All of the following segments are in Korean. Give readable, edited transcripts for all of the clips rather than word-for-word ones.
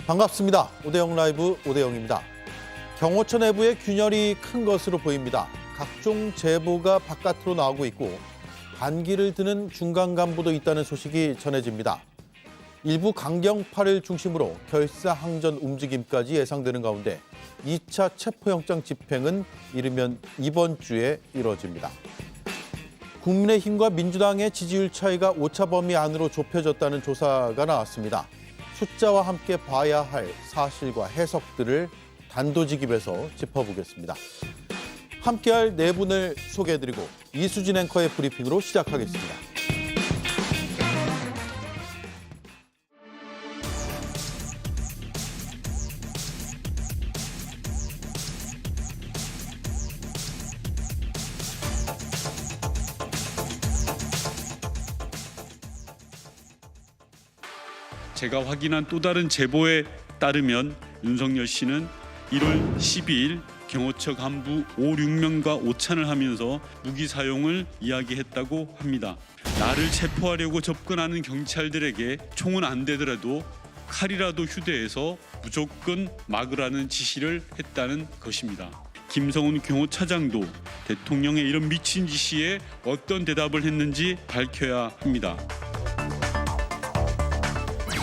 반갑습니다. 오대영 라이브 오대영입니다. 경호처 내부의 균열이 큰 것으로 보입니다. 각종 제보가 바깥으로 나오고 있고 반기를 드는 중간 간부도 있다는 소식이 전해집니다. 일부 강경파를 중심으로 결사항전 움직임까지 예상되는 가운데 2차 체포영장 집행은 이르면 이번 주에 이뤄집니다. 국민의힘과 민주당의 지지율 차이가 오차 범위 안으로 좁혀졌다는 조사가 나왔습니다. 숫자와 함께 봐야 할 사실과 해석들을 단도직입해서 짚어보겠습니다. 함께할 네 분을 소개해드리고 이수진 앵커의 브리핑으로 시작하겠습니다. 제가 확인한 또 다른 제보에 따르면 윤석열 씨는 1월 12일 경호처 간부 5, 6명과 오찬을 하면서 무기 사용을 이야기했다고 합니다. 나를 체포하려고 접근하는 경찰들에게 총은 안 되더라도 칼이라도 휴대해서 무조건 막으라는 지시를 했다는 것입니다. 김성훈 경호차장도 대통령의 이런 미친 지시에 어떤 대답을 했는지 밝혀야 합니다.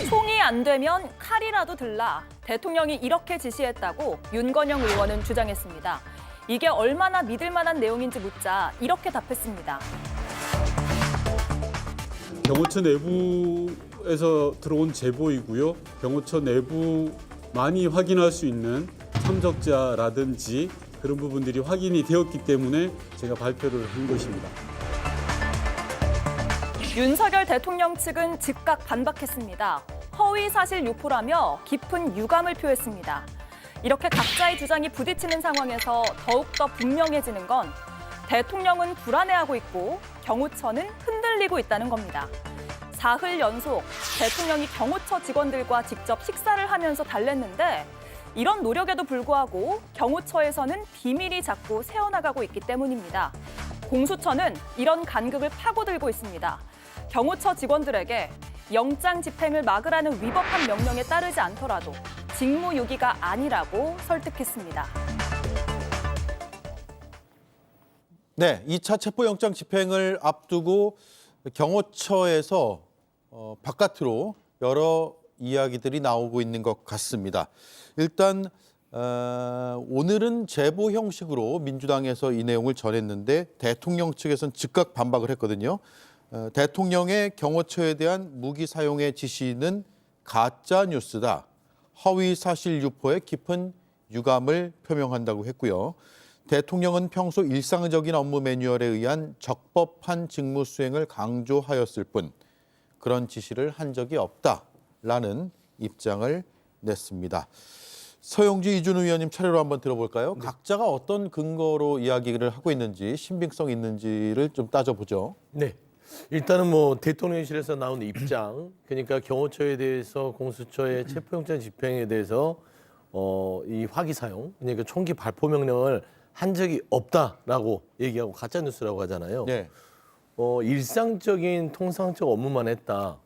총이 안 되면 칼이라도 들라. 대통령이 이렇게 지시했다고 윤건영 의원은 주장했습니다. 이게 얼마나 믿을 만한 내용인지 묻자 이렇게 답했습니다. 경호처 내부에서 들어온 제보이고요. 경호처 내부만이 확인할 수 있는 참석자라든지 그런 부분들이 확인이 되었기 때문에 제가 발표를 한 것입니다. 윤석열 대통령 측은 즉각 반박했습니다. 허위 사실 유포라며 깊은 유감을 표했습니다. 이렇게 각자의 주장이 부딪히는 상황에서 더욱더 분명해지는 건 대통령은 불안해하고 있고 경호처는 흔들리고 있다는 겁니다. 사흘 연속 대통령이 경호처 직원들과 직접 식사를 하면서 달랬는데 이런 노력에도 불구하고 경호처에서는 비밀이 자꾸 새어나가고 있기 때문입니다. 공수처는 이런 간극을 파고들고 있습니다. 경호처 직원들에게 영장 집행을 막으라는 위법한 명령에 따르지 않더라도 직무유기가 아니라고 설득했습니다. 네, 2차 체포영장 집행을 앞두고 경호처에서 바깥으로 여러 이야기들이 나오고 있는 것 같습니다. 일단 오늘은 제보 형식으로 민주당에서 이 내용을 전했는데 대통령 측에서는 즉각 반박을 했거든요. 대통령의 경호처에 대한 무기 사용의 지시는 가짜 뉴스다. 허위 사실 유포에 깊은 유감을 표명한다고 했고요. 대통령은 평소 일상적인 업무 매뉴얼에 의한 적법한 직무 수행을 강조하였을 뿐 그런 지시를 한 적이 없다라는 입장을 냈습니다. 서영주 이준우 의원님 차례로 한번 들어볼까요? 네. 각자가 어떤 근거로 이야기를 하고 있는지 신빙성 있는지를 좀 따져보죠. 네. 일단은 뭐 대통령실에서 나온 입장, 그러니까 경호처에 대해서 공수처의 체포영장 집행에 대해서 이 화기 사용, 그러니까 총기 발포 명령을 한 적이 없다라고 얘기하고 가짜 뉴스라고 하잖아요. 네. 일상적인 통상적 업무만 했다.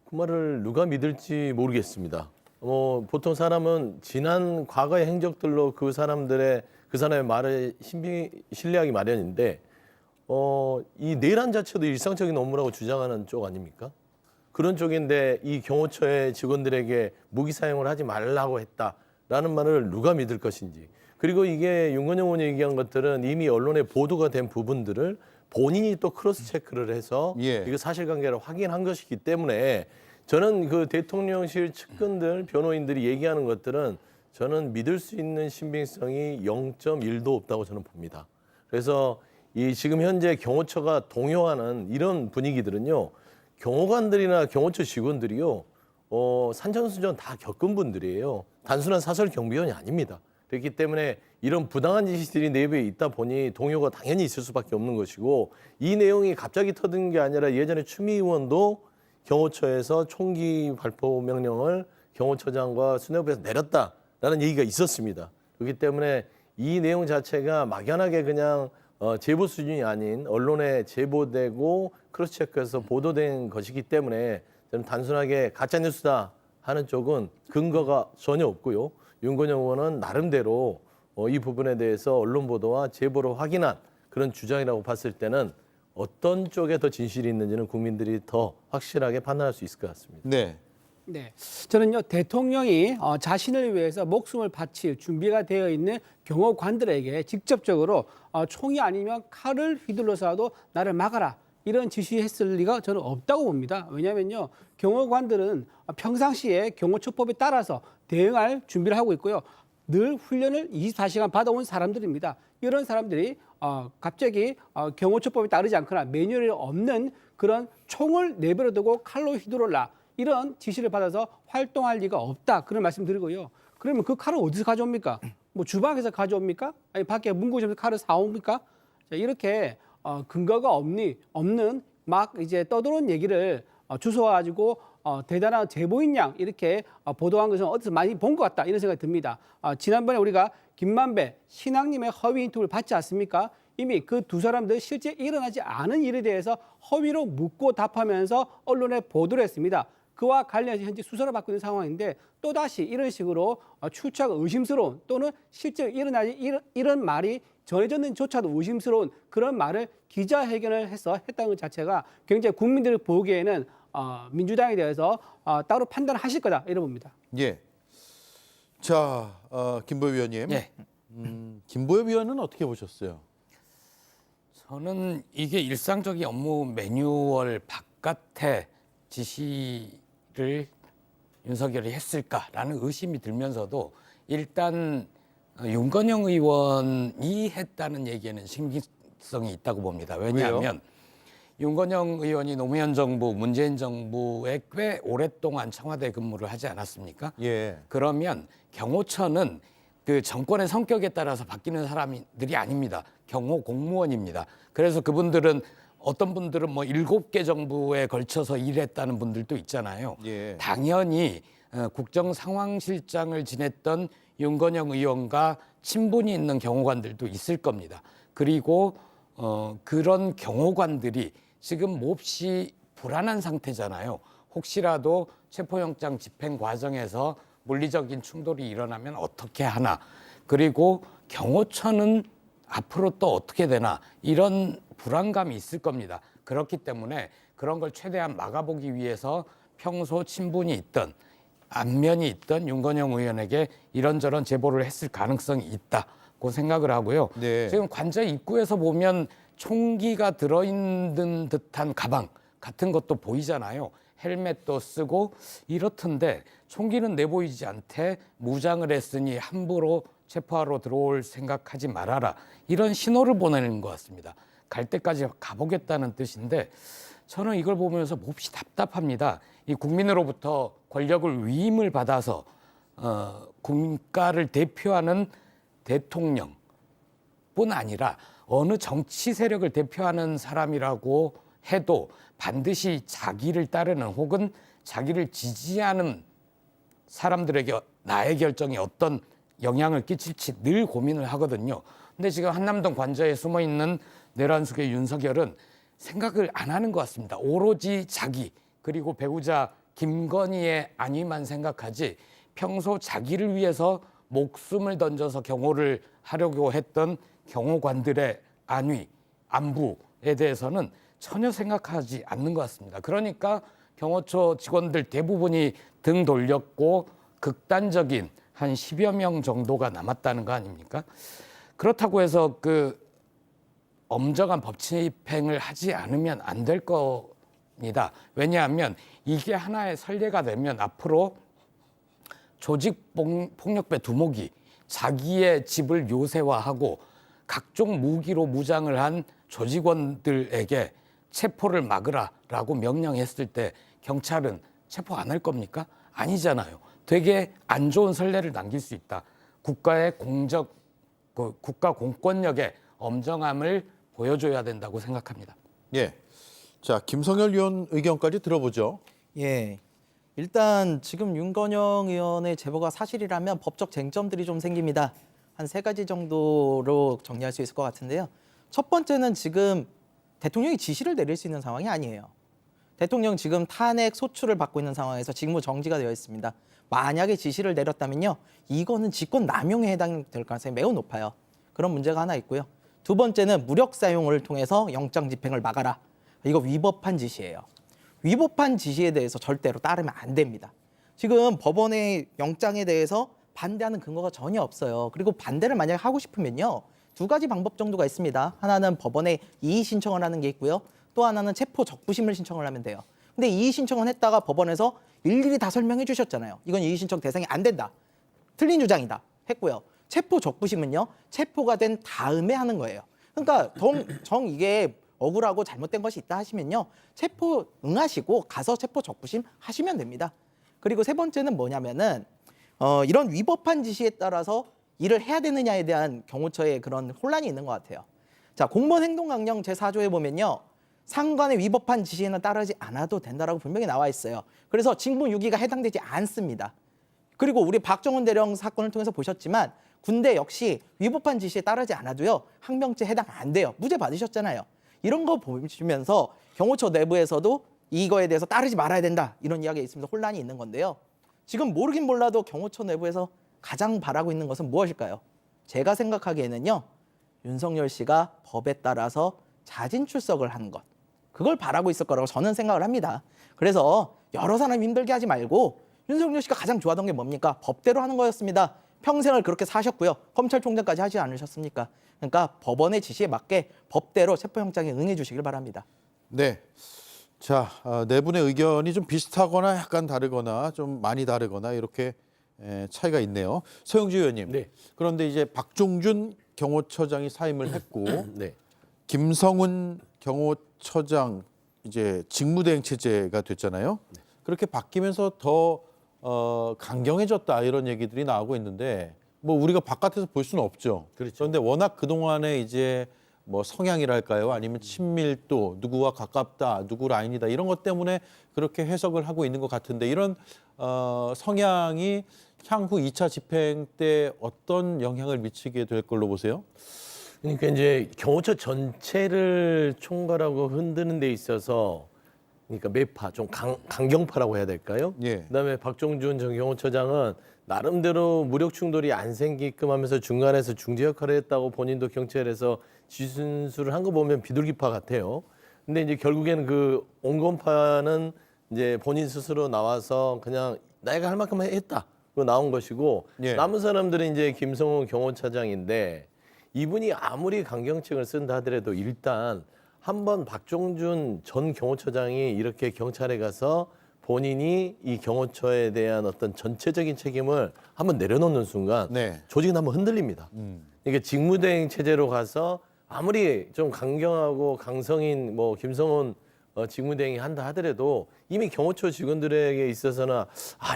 그 말을 누가 믿을지 모르겠습니다. 보통 사람은 지난 과거의 행적들로 그 사람의 말을 신뢰하기 마련인데 이 내란 자체도 일상적인 업무라고 주장하는 쪽 아닙니까? 그런 쪽인데 이 경호처의 직원들에게 무기 사용을 하지 말라고 했다라는 말을 누가 믿을 것인지. 그리고 이게 윤건영 의원이 얘기한 것들은 이미 언론에 보도가 된 부분들을 본인이 또 크로스 체크를 해서 이거 사실관계를 확인한 것이기 때문에 저는 그 대통령실 측근들, 변호인들이 얘기하는 것들은 저는 믿을 수 있는 신빙성이 0.1도 없다고 저는 봅니다. 그래서 이 지금 현재 경호처가 동요하는 이런 분위기들은요, 경호관들이나 경호처 직원들이요, 산전수전 다 겪은 분들이에요. 단순한 사설 경비원이 아닙니다. 그렇기 때문에 이런 부당한 지시들이 내부에 있다 보니 동요가 당연히 있을 수밖에 없는 것이고 이 내용이 갑자기 터진 게 아니라 예전에 추미애 의원도 경호처에서 총기 발포 명령을 경호처장과 수뇌부에서 내렸다라는 얘기가 있었습니다. 그렇기 때문에 이 내용 자체가 막연하게 그냥 제보 수준이 아닌 언론에 제보되고 크로스체크해서 보도된 것이기 때문에 저는 단순하게 가짜뉴스다 하는 쪽은 근거가 전혀 없고요. 윤건영 의원은 나름대로 이 부분에 대해서 언론 보도와 제보를 확인한 그런 주장이라고 봤을 때는 어떤 쪽에 더 진실이 있는지는 국민들이 더 확실하게 판단할 수 있을 것 같습니다. 네. 네, 저는요 대통령이 자신을 위해서 목숨을 바칠 준비가 되어 있는 경호관들에게 직접적으로 총이 아니면 칼을 휘둘러서라도 나를 막아라 이런 지시했을 리가 저는 없다고 봅니다. 왜냐하면요 경호관들은 평상시에 경호처법에 따라서 대응할 준비를 하고 있고요. 늘 훈련을 24시간 받아온 사람들입니다. 이런 사람들이 갑자기 경호처법에 따르지 않거나 매뉴얼이 없는 그런 총을 내버려 두고 칼로 휘두르라 이런 지시를 받아서 활동할 리가 없다 그런 말씀드리고요. 그러면 그 칼을 어디서 가져옵니까? 뭐 주방에서 가져옵니까? 아니 밖에 문구점에서 칼을 사옵니까? 자, 이렇게 근거가 없는 막 이제 떠도는 얘기를 주워가지고 대단한 제보인 양 이렇게 보도한 것은 어디서 많이 본 것 같다 이런 생각이 듭니다. 지난번에 우리가 김만배 신앙님의 허위 인터뷰를 받지 않습니까? 이미 그 두 사람들 실제 일어나지 않은 일에 대해서 허위로 묻고 답하면서 언론에 보도를 했습니다. 그와 관련해서 현재 수사를 받고 있는 상황인데 또다시 이런 식으로 출처가 의심스러운 또는 실제 일어나지 이런 말이 전해졌는조차도 의심스러운 그런 말을 기자회견을 해서 했다는 것 자체가 굉장히 국민들이 보기에는 민주당에 대해서 따로 판단하실 거다 이런 봅니다. 예. 자, 김보엽 위원님. 예. 김보엽 위원은 어떻게 보셨어요? 저는 이게 일상적인 업무 매뉴얼 바깥에 지시를 윤석열이 했을까라는 의심이 들면서도 일단 윤건영 의원이 했다는 얘기에는 신빙성이 있다고 봅니다. 왜냐하면 왜요? 윤건영 의원이 노무현 정부, 문재인 정부에 꽤 오랫동안 청와대 근무를 하지 않았습니까? 예. 그러면 경호처는 그 정권의 성격에 따라서 바뀌는 사람들이 아닙니다. 경호 공무원입니다. 그래서 그분들은 어떤 분들은 뭐 7개 정부에 걸쳐서 일했다는 분들도 있잖아요. 예. 당연히 국정상황실장을 지냈던 윤건영 의원과 친분이 있는 경호관들도 있을 겁니다. 그리고 그런 경호관들이 지금 몹시 불안한 상태잖아요. 혹시라도 체포영장 집행 과정에서 물리적인 충돌이 일어나면 어떻게 하나. 그리고 경호처는 앞으로 또 어떻게 되나 이런 불안감이 있을 겁니다. 그렇기 때문에 그런 걸 최대한 막아보기 위해서 평소 친분이 있던 안면이 있던 윤건영 의원에게 이런저런 제보를 했을 가능성이 있다고 생각을 하고요. 네. 지금 관저 입구에서 보면 총기가 들어있는 듯한 가방 같은 것도 보이잖아요. 헬멧도 쓰고 이렇던데 총기는 내보이지 않되 무장을 했으니 함부로 체포하러 들어올 생각하지 말아라. 이런 신호를 보내는 것 같습니다. 갈 때까지 가보겠다는 뜻인데 저는 이걸 보면서 몹시 답답합니다. 이 국민으로부터 권력을 위임을 받아서 국가를 대표하는 대통령뿐 아니라 어느 정치 세력을 대표하는 사람이라고 해도 반드시 자기를 따르는 혹은 자기를 지지하는 사람들에게 나의 결정이 어떤 영향을 끼칠지 늘 고민을 하거든요. 근데 지금 한남동 관저에 숨어 있는 내란숙의 윤석열은 생각을 안 하는 것 같습니다. 오로지 자기 그리고 배우자 김건희의 안위만 생각하지 평소 자기를 위해서 목숨을 던져서 경호를 하려고 했던 경호관들의 안위, 안부에 대해서는 전혀 생각하지 않는 것 같습니다. 그러니까 경호처 직원들 대부분이 등 돌렸고 극단적인 한 10여 명 정도가 남았다는 거 아닙니까? 그렇다고 해서 그 엄정한 법 집행을 하지 않으면 안 될 겁니다. 왜냐하면 이게 하나의 선례가 되면 앞으로 조직폭력배 두목이 자기의 집을 요새화하고 각종 무기로 무장을 한 조직원들에게 체포를 막으라라고 명령했을 때 경찰은 체포 안 할 겁니까? 아니잖아요. 되게 안 좋은 선례를 남길 수 있다. 국가의 국가 공권력의 엄정함을 보여줘야 된다고 생각합니다. 예. 자, 김성열 의원 의견까지 들어보죠. 예. 일단 지금 윤건영 의원의 제보가 사실이라면 법적 쟁점들이 좀 생깁니다. 한 3가지 정도로 정리할 수 있을 것 같은데요. 첫 번째는 지금 대통령이 지시를 내릴 수 있는 상황이 아니에요. 대통령 지금 탄핵 소추를 받고 있는 상황에서 직무 정지가 되어 있습니다. 만약에 지시를 내렸다면요, 이거는 직권 남용에 해당될 가능성이 매우 높아요. 그런 문제가 하나 있고요. 두 번째는 무력 사용을 통해서 영장 집행을 막아라. 이거 위법한 지시예요. 위법한 지시에 대해서 절대로 따르면 안 됩니다. 지금 법원의 영장에 대해서 반대하는 근거가 전혀 없어요. 그리고 반대를 만약에 하고 싶으면요, 두 가지 방법 정도가 있습니다. 하나는 법원에 이의 신청을 하는 게 있고요. 또 하나는 체포 적부심을 신청을 하면 돼요. 근데 이의 신청은 했다가 법원에서 일일이 다 설명해 주셨잖아요. 이건 이의 신청 대상이 안 된다. 틀린 주장이다. 했고요. 체포 적부심은요, 체포가 된 다음에 하는 거예요. 그러니까 정 이게 억울하고 잘못된 것이 있다 하시면요, 체포 응하시고 가서 체포 적부심 하시면 됩니다. 그리고 세 번째는 뭐냐면은 이런 위법한 지시에 따라서 일을 해야 되느냐에 대한 경호처의 그런 혼란이 있는 것 같아요. 자, 공무원 행동강령 제4조에 보면요, 상관의 위법한 지시에는 따르지 않아도 된다라고 분명히 나와 있어요. 그래서 직무유기가 해당되지 않습니다. 그리고 우리 박정훈 대령 사건을 통해서 보셨지만 군대 역시 위법한 지시에 따르지 않아도요, 항명죄 해당 안 돼요. 무죄 받으셨잖아요. 이런 거 보시면서 경호처 내부에서도 이거에 대해서 따르지 말아야 된다, 이런 이야기가 있으면서 혼란이 있는 건데요. 지금 모르긴 몰라도 경호처 내부에서 가장 바라고 있는 것은 무엇일까요? 제가 생각하기에는요, 윤석열 씨가 법에 따라서 자진 출석을 하는 것, 그걸 바라고 있을 거라고 저는 생각을 합니다. 그래서 여러 사람 힘들게 하지 말고 윤석열 씨가 가장 좋아하던 게 뭡니까? 법대로 하는 거였습니다. 평생을 그렇게 사셨고요. 검찰총장까지 하지 않으셨습니까? 그러니까 법원의 지시에 맞게 법대로 체포영장에 응해 주시길 바랍니다. 네. 자, 네 분의 의견이 좀 비슷하거나 약간 다르거나 좀 많이 다르거나 이렇게 차이가 있네요. 서영주 의원님. 네. 그런데 이제 박종준 경호처장이 사임을 했고 네. 김성훈 경호처장 이제 직무대행 체제가 됐잖아요. 그렇게 바뀌면서 더 강경해졌다, 이런 얘기들이 나오고 있는데 뭐 우리가 바깥에서 볼 수는 없죠. 그렇죠. 그런데 워낙 그동안에 이제 뭐 성향이랄까요, 아니면 친밀도, 누구와 가깝다, 누구 라인이다, 이런 것 때문에 그렇게 해석을 하고 있는 것 같은데, 이런 성향이 향후 2차 집행 때 어떤 영향을 미치게 될 걸로 보세요? 그러니까 이제 경호처 전체를 총괄하고 흔드는 데 있어서, 그러니까 매파, 좀 강경파라고 해야 될까요? 예. 그다음에 박종준 전 경호처장은 나름대로 무력 충돌이 안 생기게끔 하면서 중간에서 중재 역할을 했다고 본인도 경찰에서 지순수를 한 거 보면 비둘기파 같아요. 근데 이제 결국에는 그 온건파는 이제 본인 스스로 나와서 그냥 내가 할 만큼 했다, 그 나온 것이고, 예. 남은 사람들은 이제 김성훈 경호차장인데, 이분이 아무리 강경책을 쓴다 하더라도 일단 한번 박종준 전 경호처장이 이렇게 경찰에 가서 본인이 이 경호처에 대한 어떤 전체적인 책임을 한번 내려놓는 순간 네. 조직은 한번 흔들립니다. 그러니까 직무대행 체제로 가서 아무리 좀 강경하고 강성인 뭐 김성훈 직무대행이 한다 하더라도 이미 경호처 직원들에게 있어서는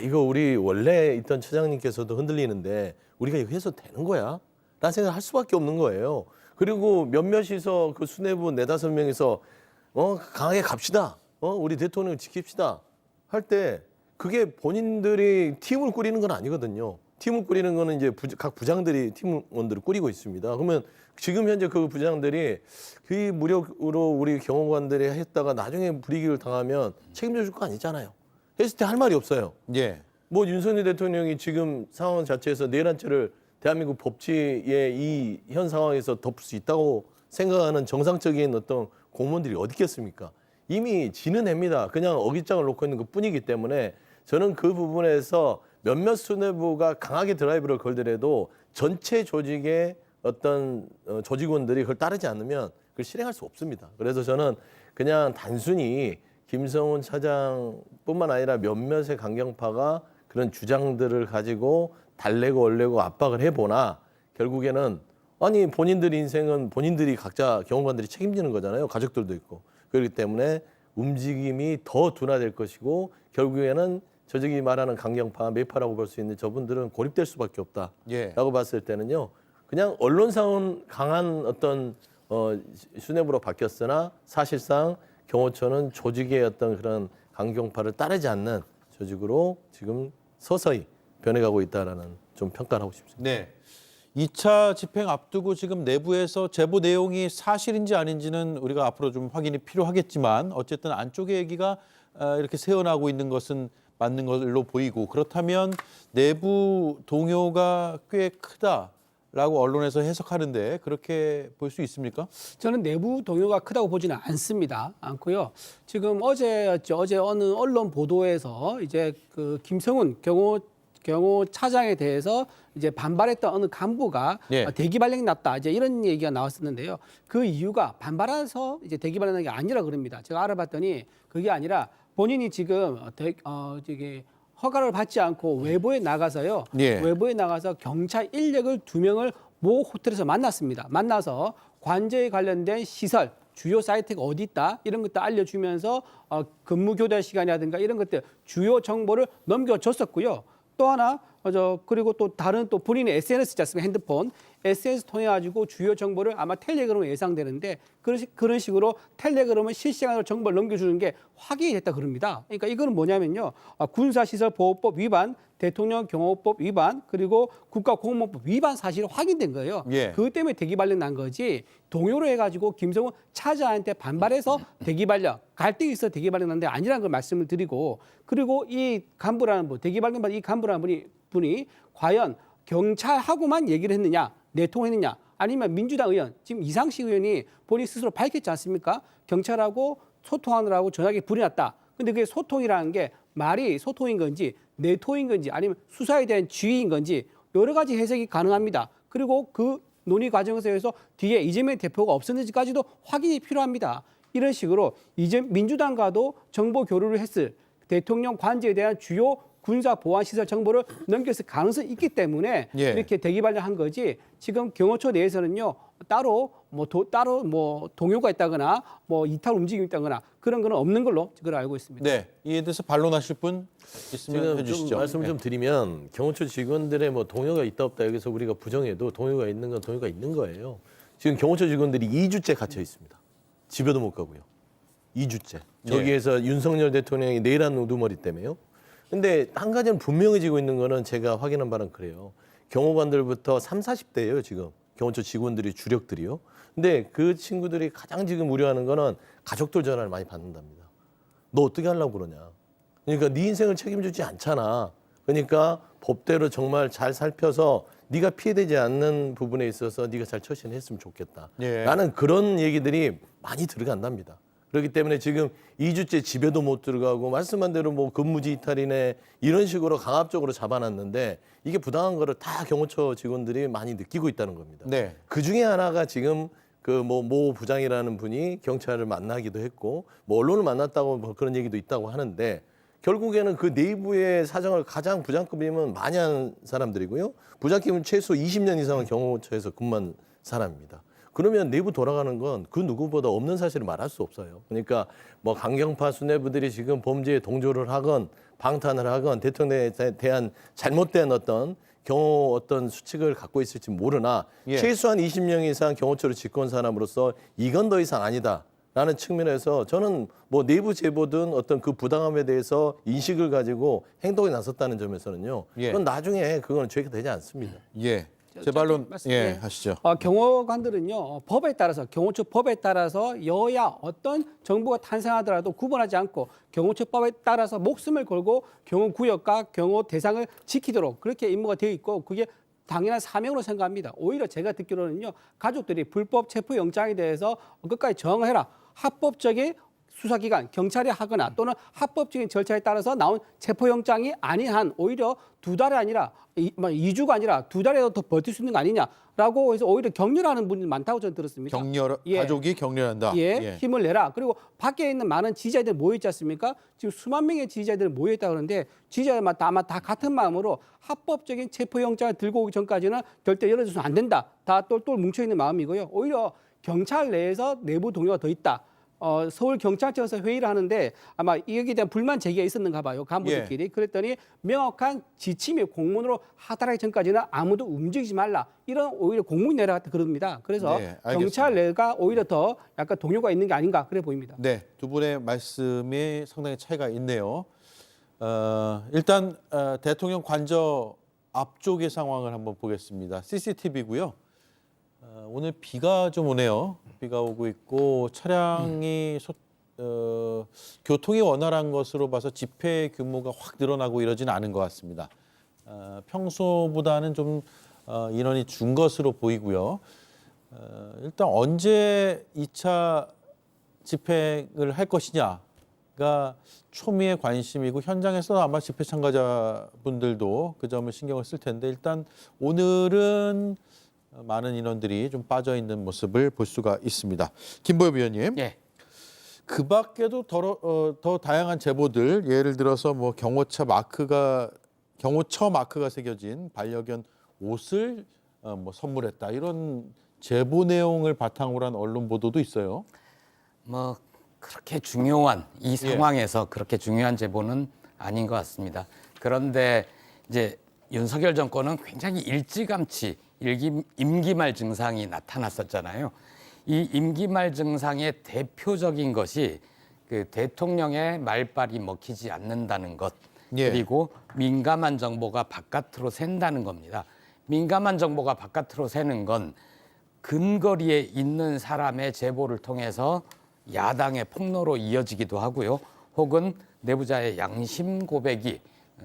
이거 우리 원래 있던 처장님께서도 흔들리는데 우리가 이거 해서 되는 거야? 라는 생각을 할 수밖에 없는 거예요. 그리고 몇몇이서 그 수뇌부 4-5명이서 강하게 갑시다. 우리 대통령을 지킵시다. 할 때 그게 본인들이 팀을 꾸리는 건 아니거든요. 팀을 꾸리는 거는 이제 각 부장들이 팀원들을 꾸리고 있습니다. 그러면 지금 현재 그 부장들이 그 무력으로 우리 경호관들이 했다가 나중에 불이익을 당하면 책임져 줄 거 아니잖아요. 했을 때 할 말이 없어요. 예. 뭐 윤석열 대통령이 지금 상황 자체에서 내란죄를 대한민국 법치의 이 현 상황에서 덮을 수 있다고 생각하는 정상적인 어떤 공무원들이 어디 있겠습니까? 이미 지는 해입니다. 그냥 어깃장을 놓고 있는 것 뿐이기 때문에 저는 그 부분에서 몇몇 수뇌부가 강하게 드라이브를 걸더라도 전체 조직의 어떤 조직원들이 그걸 따르지 않으면 그걸 실행할 수 없습니다. 그래서 저는 그냥 단순히 김성훈 차장뿐만 아니라 몇몇의 강경파가 그런 주장들을 가지고 달래고 얼래고 압박을 해보나 결국에는 아니 본인들 인생은 본인들이 각자 경호관들이 책임지는 거잖아요. 가족들도 있고. 그렇기 때문에 움직임이 더 둔화될 것이고 결국에는 저쪽이 말하는 강경파, 매파라고 볼 수 있는 저분들은 고립될 수밖에 없다라고 예. 봤을 때는요. 그냥 언론상은 강한 어떤 수뇌부로 바뀌었으나 사실상 경호처는 조직의 어떤 그런 강경파를 따르지 않는 조직으로 지금 서서히 변해가고 있다라는 좀 평가를 하고 싶습니다. 네. 2차 집행 앞두고 지금 내부에서 제보 내용이 사실인지 아닌지는 우리가 앞으로 좀 확인이 필요하겠지만 어쨌든 안쪽의 얘기가 이렇게 새어나오고 있는 것은 맞는 걸로 보이고 그렇다면 내부 동요가 꽤 크다라고 언론에서 해석하는데 그렇게 볼 수 있습니까? 저는 내부 동요가 크다고 보지는 않고요. 지금 어제 어느 언론 보도에서 이제 그 김성훈 경호차장에 대해서 이제 반발했던 어느 간부가 예. 대기 발령이 났다. 이제 이런 얘기가 나왔었는데요. 그 이유가 반발해서 이제 대기 발령한 게 아니라 그럽니다. 제가 알아봤더니 그게 아니라 본인이 지금 저기 허가를 받지 않고 외부에 나가서요. 예. 외부에 나가서 경찰 인력을 2명을 모 호텔에서 만났습니다. 만나서 관저에 관련된 시설, 주요 사이트가 어디 있다 이런 것도 알려주면서 근무 교대 시간이라든가 이런 것들 주요 정보를 넘겨줬었고요. 또 하나 그리고 또 다른 또 본인의 SNS 있지 않습니까? 핸드폰 SNS 통해 가지고 주요 정보를 아마 텔레그램으로 예상되는데 그런 식으로 텔레그램은 실시간으로 정보를 넘겨주는 게 확인이 됐다 그럽니다. 그러니까 이거는 뭐냐면요, 군사시설보호법 위반, 대통령 경호법 위반, 그리고 국가공무원법 위반 사실이 확인된 거예요. 예. 그것 때문에 대기 발령 난 거지. 동요로 해가지고 김성훈 차장한테 반발해서 대기 발령, 갈등이 있어 대기 발령 난데 아니라는 걸 말씀을 드리고, 그리고 이 간부라는 분, 대기 발령 받은 이 간부라는 분이 과연 경찰하고만 얘기를 했느냐, 내통했느냐, 아니면 민주당 의원, 지금 이상식 의원이 본인 스스로 밝혔지 않습니까? 경찰하고 소통하느라고 전화기 불이 났다. 근데 그게 소통이라는 게 말이 소통인 건지 내통인 건지 아니면 수사에 대한 지휘인 건지 여러 가지 해석이 가능합니다. 그리고 그 논의 과정에서 뒤에 이재명 대표가 없었는지까지도 확인이 필요합니다. 이런 식으로 이제 민주당과도 정보 교류를 했을 대통령 관저에 대한 주요 군사 보안 시설 정보를 넘겼을 가능성이 있기 때문에 예. 이렇게 대기 발령한 거지. 지금 경호처 내에서는요 따로 동요가 있다거나 뭐 이탈 움직임이 있다거나 그런 거는 없는 걸로 그걸 알고 있습니다. 네, 이에 대해서 반론하실 분 있으면 지금 해주시죠. 좀 말씀 좀 드리면 경호처 직원들의 뭐 동요가 있다 없다 여기서 우리가 부정해도 동요가 있는 건 동요가 있는 거예요. 지금 경호처 직원들이 2주째 갇혀 있습니다. 집에도 못 가고요. 2주째. 저기에서 윤석열 대통령이 내일한 우두머리 때문에요. 근데 한 가지는 분명해지고 있는 거는 제가 확인한 바는 그래요. 경호관들부터 30, 40대예요, 지금. 경호처 직원들이 주력들이요. 근데 그 친구들이 가장 지금 우려하는 거는 가족들 전화를 많이 받는답니다. 너 어떻게 하려고 그러냐. 그러니까 네 인생을 책임지지 않잖아. 그러니까 법대로 정말 잘 살펴서 네가 피해되지 않는 부분에 있어서 네가 잘 처신했으면 좋겠다. 예. 라는 그런 얘기들이 많이 들어간답니다. 그렇기 때문에 지금 2주째 집에도 못 들어가고 말씀한 대로 뭐 근무지 이탈이네 이런 식으로 강압적으로 잡아놨는데 이게 부당한 거를 다 경호처 직원들이 많이 느끼고 있다는 겁니다. 네. 그 중에 하나가 지금 그 모 부장이라는 분이 경찰을 만나기도 했고 뭐 언론을 만났다고 뭐 그런 얘기도 있다고 하는데 결국에는 그 내부의 사정을 가장 부장급이면 많이 하는 사람들이고요. 부장급은 최소 20년 이상은 경호처에서 근무한 사람입니다. 그러면 내부 돌아가는 건 그 누구보다 없는 사실을 말할 수 없어요. 그러니까 뭐 강경파 수뇌부들이 지금 범죄에 동조를 하건 방탄을 하건 대통령에 대한 잘못된 어떤 경호 어떤 수칙을 갖고 있을지 모르나 예. 최소한 20명 이상 경호처를 지켜온 사람으로서 이건 더 이상 아니다라는 측면에서 저는 뭐 내부 제보든 어떤 그 부당함에 대해서 인식을 가지고 행동에 나섰다는 점에서는요. 예. 그건 나중에 그건 죄가 되지 않습니다. 예. 제 반론 예. 하시죠. 경호관들은요 법에 따라서 경호처 법에 따라서 여야 어떤 정보가 탄생하더라도 구분하지 않고 경호처법에 따라서 목숨을 걸고 경호 구역과 경호 대상을 지키도록 그렇게 임무가 되어 있고 그게 당연한 사명으로 생각합니다. 오히려 제가 듣기로는요 가족들이 불법 체포 영장에 대해서 끝까지 저항해라 합법적인 수사기관, 경찰이 하거나 또는 합법적인 절차에 따라서 나온 체포영장이 아닌 한 오히려 2달이 아니라 2주가 아니라 2달이라도 더 버틸 수 있는 거 아니냐라고 해서 오히려 격려하는 분이 많다고 저는 들었습니다. 가족이 격려한다. 예, 힘을 내라. 그리고 밖에 있는 많은 지지자들 모여 있지 않습니까? 지금 수만 명의 지지자들이 모여 있다고 그러는데 지지자들마다 아마 다 같은 마음으로 합법적인 체포영장을 들고 오기 전까지는 절대 열어줘서는 안 된다. 다 똘똘 뭉쳐있는 마음이고요. 오히려 경찰 내에서 내부 동요가 더 있다. 서울경찰청에서 회의를 하는데 아마 여기에 대한 불만 제기가 있었는가 봐요. 간부들끼리. 그랬더니 명확한 지침이 공문으로 하달하기 전까지는 아무도 움직이지 말라. 이런 오히려 공문이 내려갔다 그럽니다. 그래서 네, 알겠습니다. 경찰 내가 오히려 더 약간 동요가 있는 게 아닌가 그래 보입니다. 네, 두 분의 말씀이 상당히 차이가 있네요. 일단 대통령 관저 앞쪽의 상황을 한번 보겠습니다. CCTV고요. 오늘 비가 좀 오네요. 비가 오고 있고 차량이 교통이 원활한 것으로 봐서 집회 규모가 확 늘어나고 이러지는 않은 것 같습니다. 평소보다는 좀 인원이 준 것으로 보이고요. 일단 언제 2차 집행을 할 것이냐가 초미의 관심이고 현장에서 아마 집회 참가자분들도 그 점을 신경을 쓸 텐데 일단 오늘은 많은 인원들이 좀 빠져 있는 모습을 볼 수가 있습니다. 김보엽 위원님, 예. 그 밖에도 더 다양한 제보들, 예를 들어서 뭐 경호처 마크가 새겨진 반려견 옷을 뭐 선물했다 이런 제보 내용을 바탕으로 한 언론 보도도 있어요. 뭐 그렇게 중요한 이 상황에서 그렇게 중요한 제보는 아닌 것 같습니다. 그런데 이제 윤석열 정권은 굉장히 일찌감치 임기말 증상이 나타났었잖아요. 이 임기말 증상의 대표적인 것이 그 대통령의 말발이 먹히지 않는다는 것, 그리고 민감한 정보가 바깥으로 샌다는 겁니다. 민감한 정보가 바깥으로 새는 건 근거리에 있는 사람의 제보를 통해서 야당의 폭로로 이어지기도 하고요. 혹은 내부자의 양심 고백이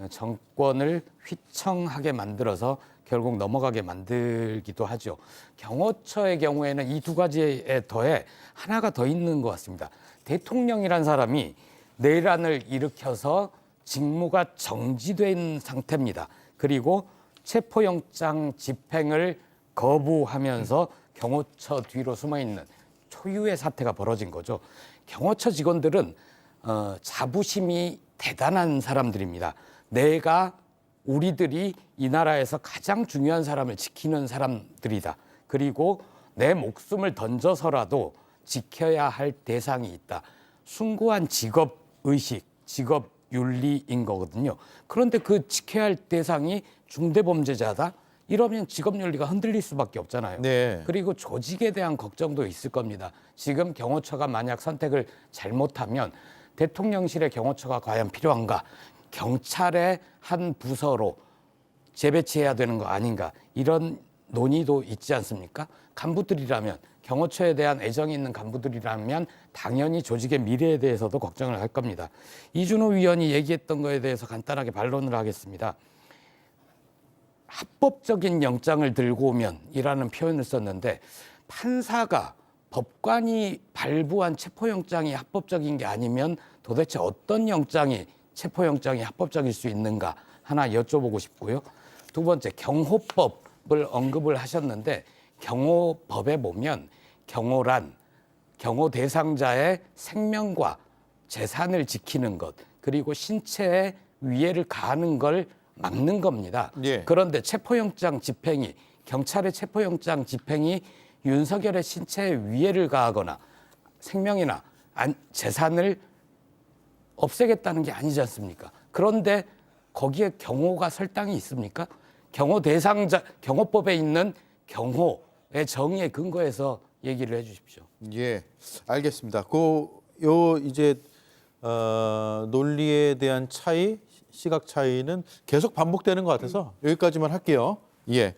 정권을 휘청하게 만들어서 결국 넘어가게 만들기도 하죠. 경호처의 경우에는 이 두 가지에 더해 하나가 더 있는 것 같습니다. 대통령이란 사람이 내란을 일으켜서 직무가 정지된 상태입니다. 그리고 체포영장 집행을 거부하면서 경호처 뒤로 숨어있는 초유의 사태가 벌어진 거죠. 경호처 직원들은 자부심이 대단한 사람들입니다. 우리들이 이 나라에서 가장 중요한 사람을 지키는 사람들이다. 그리고 내 목숨을 던져서라도 지켜야 할 대상이 있다. 숭고한 직업의식, 직업윤리인 거거든요. 그런데 그 지켜야 할 대상이 중대범죄자다? 이러면 직업윤리가 흔들릴 수밖에 없잖아요. 네. 그리고 조직에 대한 걱정도 있을 겁니다. 지금 경호처가 만약 선택을 잘못하면 대통령실의 경호처가 과연 필요한가? 경찰의 한 부서로 재배치해야 되는 거 아닌가? 이런 논의도 있지 않습니까? 간부들이라면, 경호처에 대한 애정이 있는 간부들이라면 당연히 조직의 미래에 대해서도 걱정을 할 겁니다. 이준호 위원이 얘기했던 거에 대해서 간단하게 반론을 하겠습니다. 합법적인 영장을 들고 오면이라는 표현을 썼는데 판사가 법관이 발부한 체포영장이 합법적인 게 아니면 도대체 어떤 체포영장이 합법적일 수 있는가 하나 여쭤보고 싶고요. 두 번째, 경호법을 언급을 하셨는데 경호법에 보면 경호란 경호 대상자의 생명과 재산을 지키는 것, 그리고 신체에 위해를 가하는 걸 막는 겁니다. 그런데 경찰의 체포영장 집행이 윤석열의 신체에 위해를 가하거나 생명이나 재산을 없애겠다는 게 아니지 않습니까? 그런데 거기에 경호가 설당이 있습니까? 경호법에 있는 경호의 정의에 근거해서 얘기를 해주십시오. 예, 알겠습니다. 이제 논리에 대한 시각 차이는 계속 반복되는 것 같아서 여기까지만 할게요. 예,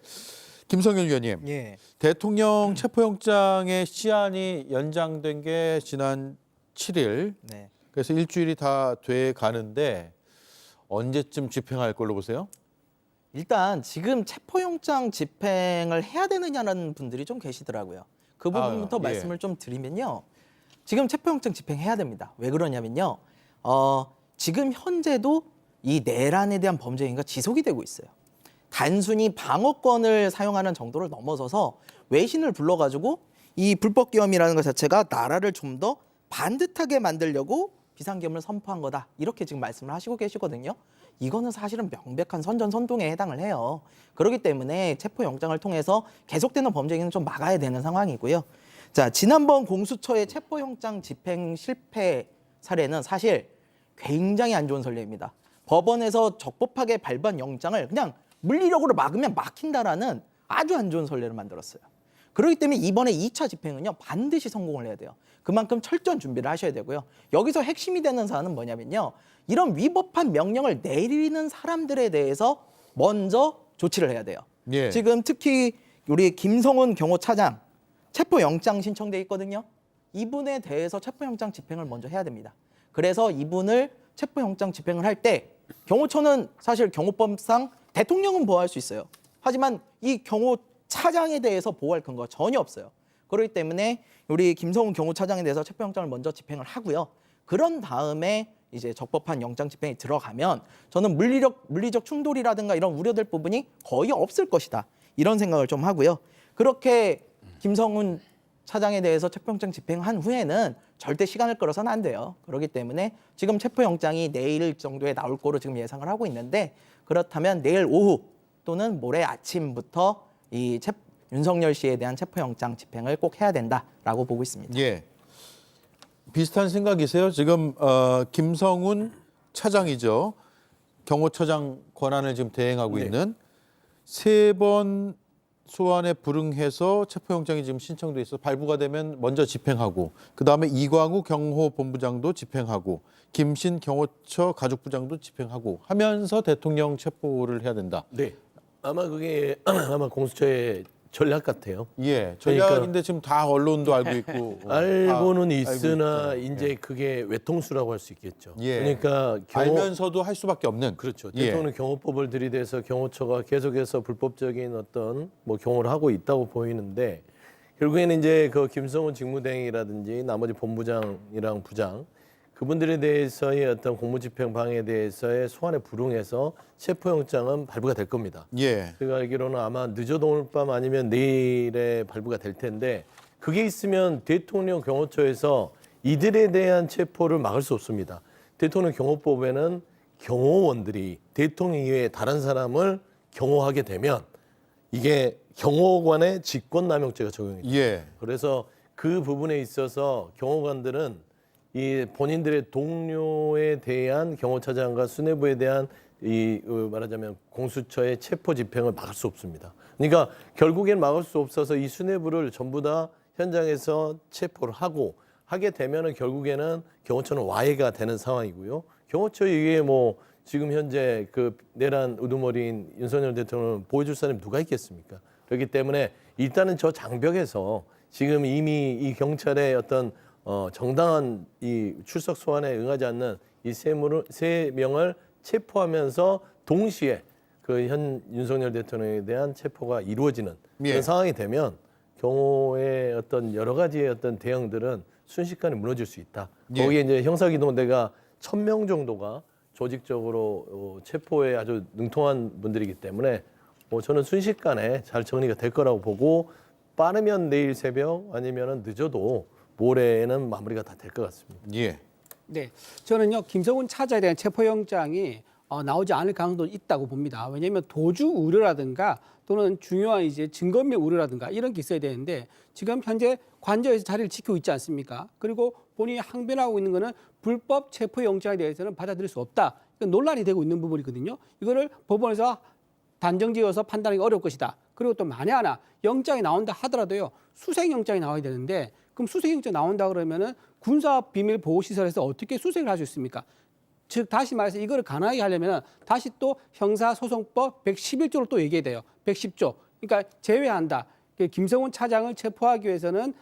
김성일 위원님, 대통령 체포영장의 시한이 연장된 게 지난 7일. 네. 그래서 일주일이 다 돼 가는데 언제쯤 집행할 걸로 보세요? 일단 지금 체포영장 집행을 해야 되느냐는 분들이 좀 계시더라고요. 그 부분부터 말씀을 좀 드리면요. 지금 체포영장 집행해야 됩니다. 왜 그러냐면요. 지금 현재도 이 내란에 대한 범죄 행위가 지속이 되고 있어요. 단순히 방어권을 사용하는 정도를 넘어서서 외신을 불러가지고 이 불법기업이라는 것 자체가 나라를 좀 더 반듯하게 만들려고 비상계엄을 선포한 거다. 이렇게 지금 말씀을 하시고 계시거든요. 이거는 사실은 명백한 선전선동에 해당을 해요. 그렇기 때문에 체포영장을 통해서 계속되는 범죄 행위는 좀 막아야 되는 상황이고요. 자, 지난번 공수처의 체포영장 집행 실패 사례는 사실 굉장히 안 좋은 선례입니다. 법원에서 적법하게 발부한 영장을 그냥 물리력으로 막으면 막힌다라는 아주 안 좋은 선례를 만들었어요. 그렇기 때문에 이번에 2차 집행은요, 반드시 성공을 해야 돼요. 그만큼 철저한 준비를 하셔야 되고요. 여기서 핵심이 되는 사안은 뭐냐면요. 이런 위법한 명령을 내리는 사람들에 대해서 먼저 조치를 해야 돼요. 예. 지금 특히 우리 김성훈 경호차장 체포영장 신청돼 있거든요. 이분에 대해서 체포영장 집행을 먼저 해야 됩니다. 그래서 이분을 체포영장 집행을 할 때 경호처는 사실 경호법상 대통령은 보호할 수 있어요. 하지만 이 경호차장에 대해서 보호할 근거가 전혀 없어요. 그렇기 때문에 우리 김성훈 경호차장에 대해서 체포영장을 먼저 집행을 하고요. 그런 다음에 이제 적법한 영장 집행이 들어가면 저는 물리적 충돌이라든가 이런 우려될 부분이 거의 없을 것이다. 이런 생각을 좀 하고요. 그렇게 김성훈 차장에 대해서 체포영장 집행한 후에는 절대 시간을 끌어서는 안 돼요. 그렇기 때문에 지금 체포영장이 내일 정도에 나올 거로 지금 예상을 하고 있는데 그렇다면 내일 오후 또는 모레 아침부터 이 윤석열 씨에 대한 체포영장 집행을 꼭 해야 된다라고 보고 있습니다. 예. 비슷한 생각이세요? 지금 김성훈 차장이죠. 경호처장 권한을 지금 대행하고 있는 3번 소환에 불응해서 체포영장이 지금 신청돼 있어 발부가 되면 먼저 집행하고 그다음에 이광우 경호본부장도 집행하고 김신 경호처 가족부장도 집행하고 하면서 대통령 체포를 해야 된다. 네. 아마 그게 아마 공수처의 전략 같아요. 예, 전략인데 지금 다 언론도 알고 있고 알고는 다 있으나 알고 있죠. 이제 그게 외통수라고 할 수 있겠죠. 예. 그러니까 알면서도 할 수밖에 없는. 그렇죠. 예. 대통령 경호법을 들이대서 경호처가 계속해서 불법적인 어떤 뭐 경호를 하고 있다고 보이는데 결국에는 이제 그 김성훈 직무대행이라든지 나머지 본부장이랑 부장 그분들에 대해서의 어떤 공무집행 방해에 대해서의 소환에 불응해서 체포영장은 발부가 될 겁니다. 예. 제가 알기로는 아마 늦어도 오늘 밤 아니면 내일에 발부가 될 텐데 그게 있으면 대통령 경호처에서 이들에 대한 체포를 막을 수 없습니다. 대통령 경호법에는 경호원들이 대통령 이외에 다른 사람을 경호하게 되면 이게 경호관의 직권남용죄가 적용이 돼요. 예. 그래서 그 부분에 있어서 경호관들은 이 본인들의 동료에 대한 경호차장과 수뇌부에 대한 이 말하자면 공수처의 체포 집행을 막을 수 없습니다. 그러니까 결국엔 막을 수 없어서 이 수뇌부를 전부 다 현장에서 체포를 하게 되면은 결국에는 경호처는 와해가 되는 상황이고요. 경호처 이외에 뭐 지금 현재 그 내란 우두머리인 윤석열 대통령을 보여줄 사람이 누가 있겠습니까? 그렇기 때문에 일단은 저 장벽에서 지금 이미 이 경찰의 어떤 정당한 이 출석 소환에 응하지 않는 이 세 명을 체포하면서 동시에 그 현 윤석열 대통령에 대한 체포가 이루어지는 예. 그런 상황이 되면 경호의 어떤 여러 가지의 어떤 대응들은 순식간에 무너질 수 있다. 예. 거기에 이제 형사기동대가 1,000명 정도가 조직적으로 체포에 아주 능통한 분들이기 때문에 저는 순식간에 잘 정리가 될 거라고 보고 빠르면 내일 새벽 아니면은 늦어도 모레는 마무리가 다 될 것 같습니다. 예. 네, 저는요 김성훈 차장에 대한 체포영장이 나오지 않을 가능성도 있다고 봅니다. 왜냐하면 도주 우려라든가 또는 중요한 이제 증거인멸 우려라든가 이런 게 있어야 되는데 지금 현재 관저에서 자리를 지키고 있지 않습니까? 그리고 본인이 항변하고 있는 거는 불법 체포영장에 대해서는 받아들일 수 없다. 논란이 되고 있는 부분이거든요. 이거를 법원에서 단정지어서 판단하기 어려울 것이다. 그리고 또 만에 하나 영장이 나온다 하더라도요 수색영장이 나와야 되는데 그럼 수색영장 나온다 그러면은 군사비밀보호시설에서 어떻게 수색을 할 수 있습니까? 즉 다시 말해서 이거를 가능하게 하려면 다시 또 형사소송법 111조를 또 얘기해야 돼요. 110조. 그러니까 제외한다. 김성훈 차장을 체포하기 위해서는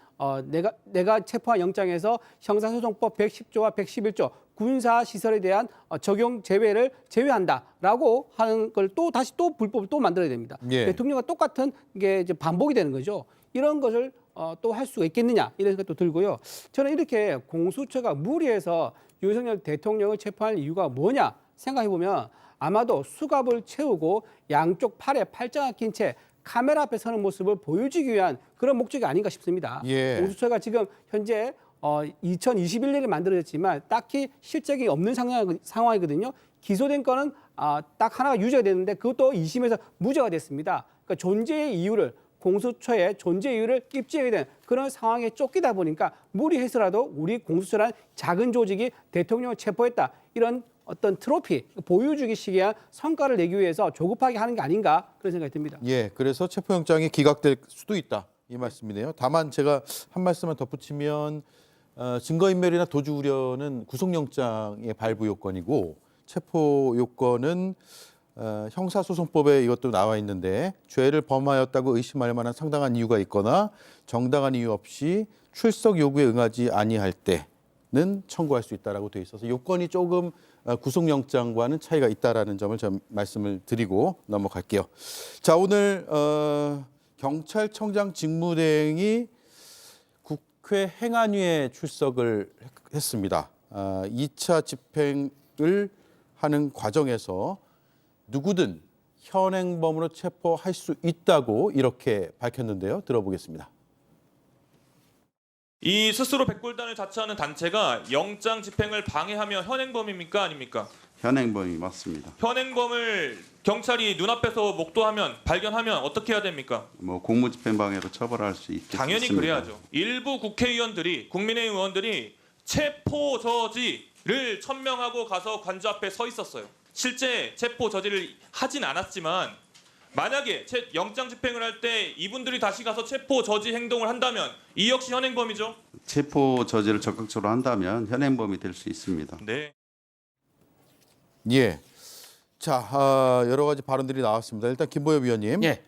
내가 체포한 영장에서 형사소송법 110조와 111조 군사시설에 대한 적용 제외를 제외한다라고 하는 걸 또 다시 또 불법을 또 만들어야 됩니다. 예. 대통령과 똑같은 게 이제 반복이 되는 거죠. 이런 것을 또 할 수가 있겠느냐 이런 생각도 들고요. 저는 이렇게 공수처가 무리해서 윤석열 대통령을 체포할 이유가 뭐냐 생각해 보면 아마도 수갑을 채우고 양쪽 팔에 팔짱을 낀 채 카메라 앞에 서는 모습을 보여주기 위한 그런 목적이 아닌가 싶습니다. 예. 공수처가 지금 현재 2021년에 만들어졌지만 딱히 실적이 없는 상황이거든요. 기소된 건은 딱 하나가 유죄가 됐는데 그것도 2심에서 무죄가 됐습니다. 그러니까 존재의 이유를 공수처의 존재 이유를 입증해야 되는 그런 상황에 쫓기다 보니까 무리해서라도 우리 공수처란 작은 조직이 대통령을 체포했다. 이런 어떤 트로피, 보여주기식의 성과를 내기 위해서 조급하게 하는 게 아닌가 그런 생각이 듭니다. 예, 그래서 체포영장이 기각될 수도 있다 이 말씀이네요. 다만 제가 한 말씀만 덧붙이면 증거인멸이나 도주 우려는 구속영장의 발부 요건이고 체포 요건은 형사소송법에 이것도 나와 있는데 죄를 범하였다고 의심할 만한 상당한 이유가 있거나 정당한 이유 없이 출석 요구에 응하지 아니할 때는 청구할 수 있다라고 되어 있어서 요건이 조금 구속영장과는 차이가 있다라는 점을 좀 말씀을 드리고 넘어갈게요. 자, 오늘 경찰청장 직무대행이 국회 행안위에 출석을 했습니다. 2차 집행을 하는 과정에서 누구든 현행범으로 체포할 수 있다고 이렇게 밝혔는데요. 들어보겠습니다. 이 스스로 백골단을 자처하는 단체가 영장 집행을 방해하면 현행범입니까 아닙니까? 현행범이 맞습니다. 현행범을 경찰이 눈앞에서 목도하면 발견하면 어떻게 해야 됩니까? 뭐 공무집행방해로 처벌할 수 있겠습니다. 당연히 그래야죠. 일부 국회의원들이 국민의힘 의원들이 체포 저지를 천명하고 가서 관저 앞에 서 있었어요. 실제 체포 저지를 하진 않았지만 만약에 영장 집행을 할 때 이분들이 다시 가서 체포 저지 행동을 한다면 이 역시 현행범이죠. 체포 저지를 적극적으로 한다면 현행범이 될 수 있습니다. 네. 예. 자, 여러 가지 발언들이 나왔습니다. 일단 김보엽 위원님, 예.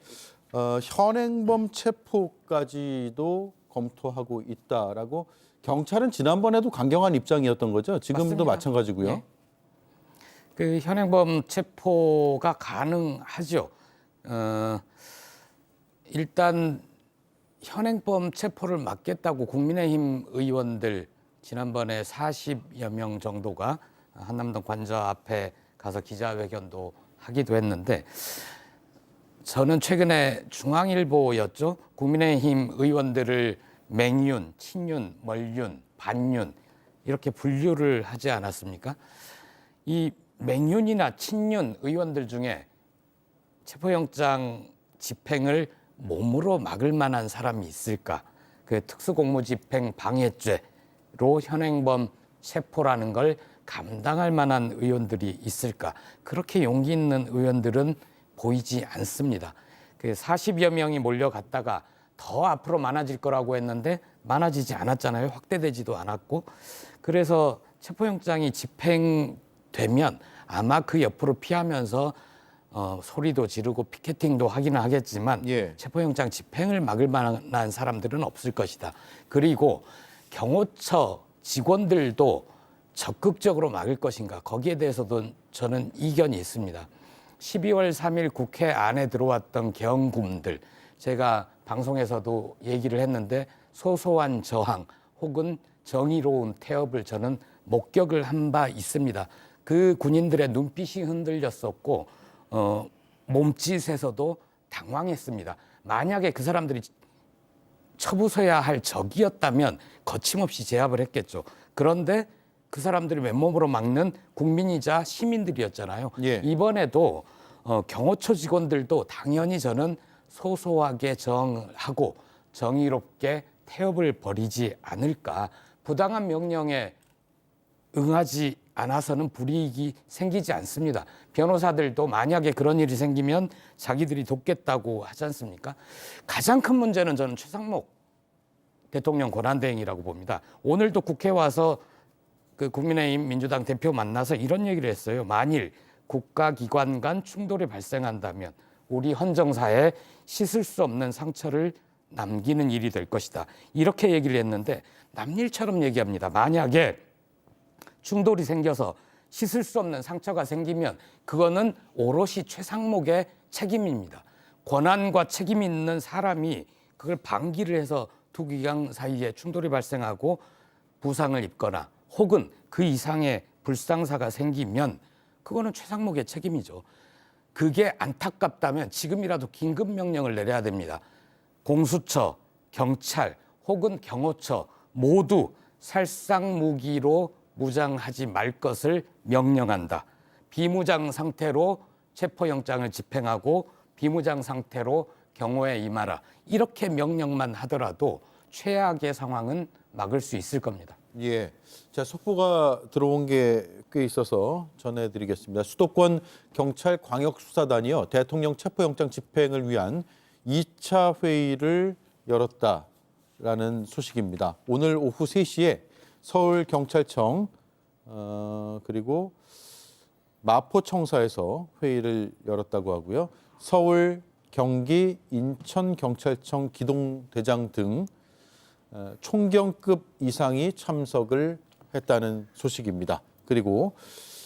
현행범 체포까지도 검토하고 있다라고 경찰은 지난번에도 강경한 입장이었던 거죠. 지금도 맞습니다. 마찬가지고요. 네. 그 현행범 체포가 가능하죠. 일단 현행범 체포를 막겠다고 국민의힘 의원들 지난번에 40여 명 정도가 한남동 관저 앞에 가서 기자회견도 하기도 했는데 저는 최근에 중앙일보였죠. 국민의힘 의원들을 맹윤, 친윤, 멀윤, 반윤 이렇게 분류를 하지 않았습니까? 이 맹윤이나 친윤 의원들 중에 체포영장 집행을 몸으로 막을 만한 사람이 있을까? 그 특수공무집행 방해죄로 현행범 체포라는 걸 감당할 만한 의원들이 있을까? 그렇게 용기 있는 의원들은 보이지 않습니다. 그 40여 명이 몰려갔다가 더 앞으로 많아질 거라고 했는데 많아지지 않았잖아요. 확대되지도 않았고. 그래서 체포영장이 집행되면 아마 그 옆으로 피하면서 소리도 지르고 피켓팅도 하기는 하겠지만 예. 체포영장 집행을 막을 만한 사람들은 없을 것이다. 그리고 경호처 직원들도 적극적으로 막을 것인가. 거기에 대해서도 저는 이견이 있습니다. 12월 3일 국회 안에 들어왔던 경금들, 제가 방송에서도 얘기를 했는데 소소한 저항 혹은 정의로운 태업을 저는 목격을 한 바 있습니다. 그 군인들의 눈빛이 흔들렸었고 몸짓에서도 당황했습니다. 만약에 그 사람들이 쳐부숴야 할 적이었다면 거침없이 제압을 했겠죠. 그런데 그 사람들이 맨몸으로 막는 국민이자 시민들이었잖아요. 예. 이번에도 경호처 직원들도 당연히 저는 소소하게 저항하고 정의롭게 태업을 벌이지 않을까. 부당한 명령에 응하지 않아서는 불이익이 생기지 않습니다. 변호사들도 만약에 그런 일이 생기면 자기들이 돕겠다고 하지 않습니까? 가장 큰 문제는 저는 최상목 대통령 권한대행이라고 봅니다. 오늘도 국회 와서 그 국민의힘 민주당 대표 만나서 이런 얘기를 했어요. 만일 국가기관 간 충돌이 발생한다면 우리 헌정사에 씻을 수 없는 상처를 남기는 일이 될 것이다. 이렇게 얘기를 했는데 남일처럼 얘기합니다. 만약에 충돌이 생겨서 씻을 수 없는 상처가 생기면 그거는 오롯이 최상목의 책임입니다. 권한과 책임 있는 사람이 그걸 방기를 해서 두 기관 사이에 충돌이 발생하고 부상을 입거나 혹은 그 이상의 불상사가 생기면 그거는 최상목의 책임이죠. 그게 안타깝다면 지금이라도 긴급 명령을 내려야 됩니다. 공수처, 경찰 혹은 경호처 모두 살상무기로 무장하지 말 것을 명령한다. 비무장 상태로 체포영장을 집행하고 비무장 상태로 경호에 임하라. 이렇게 명령만 하더라도 최악의 상황은 막을 수 있을 겁니다. 예. 자, 속보가 들어온 게 꽤 있어서 전해드리겠습니다. 수도권 경찰 광역수사단이요, 대통령 체포영장 집행을 위한 2차 회의를 열었다라는 소식입니다. 오늘 오후 3시에 서울경찰청 그리고 마포청사에서 회의를 열었다고 하고요. 서울, 경기, 인천 경찰청 기동대장 등 총경급 이상이 참석을 했다는 소식입니다. 그리고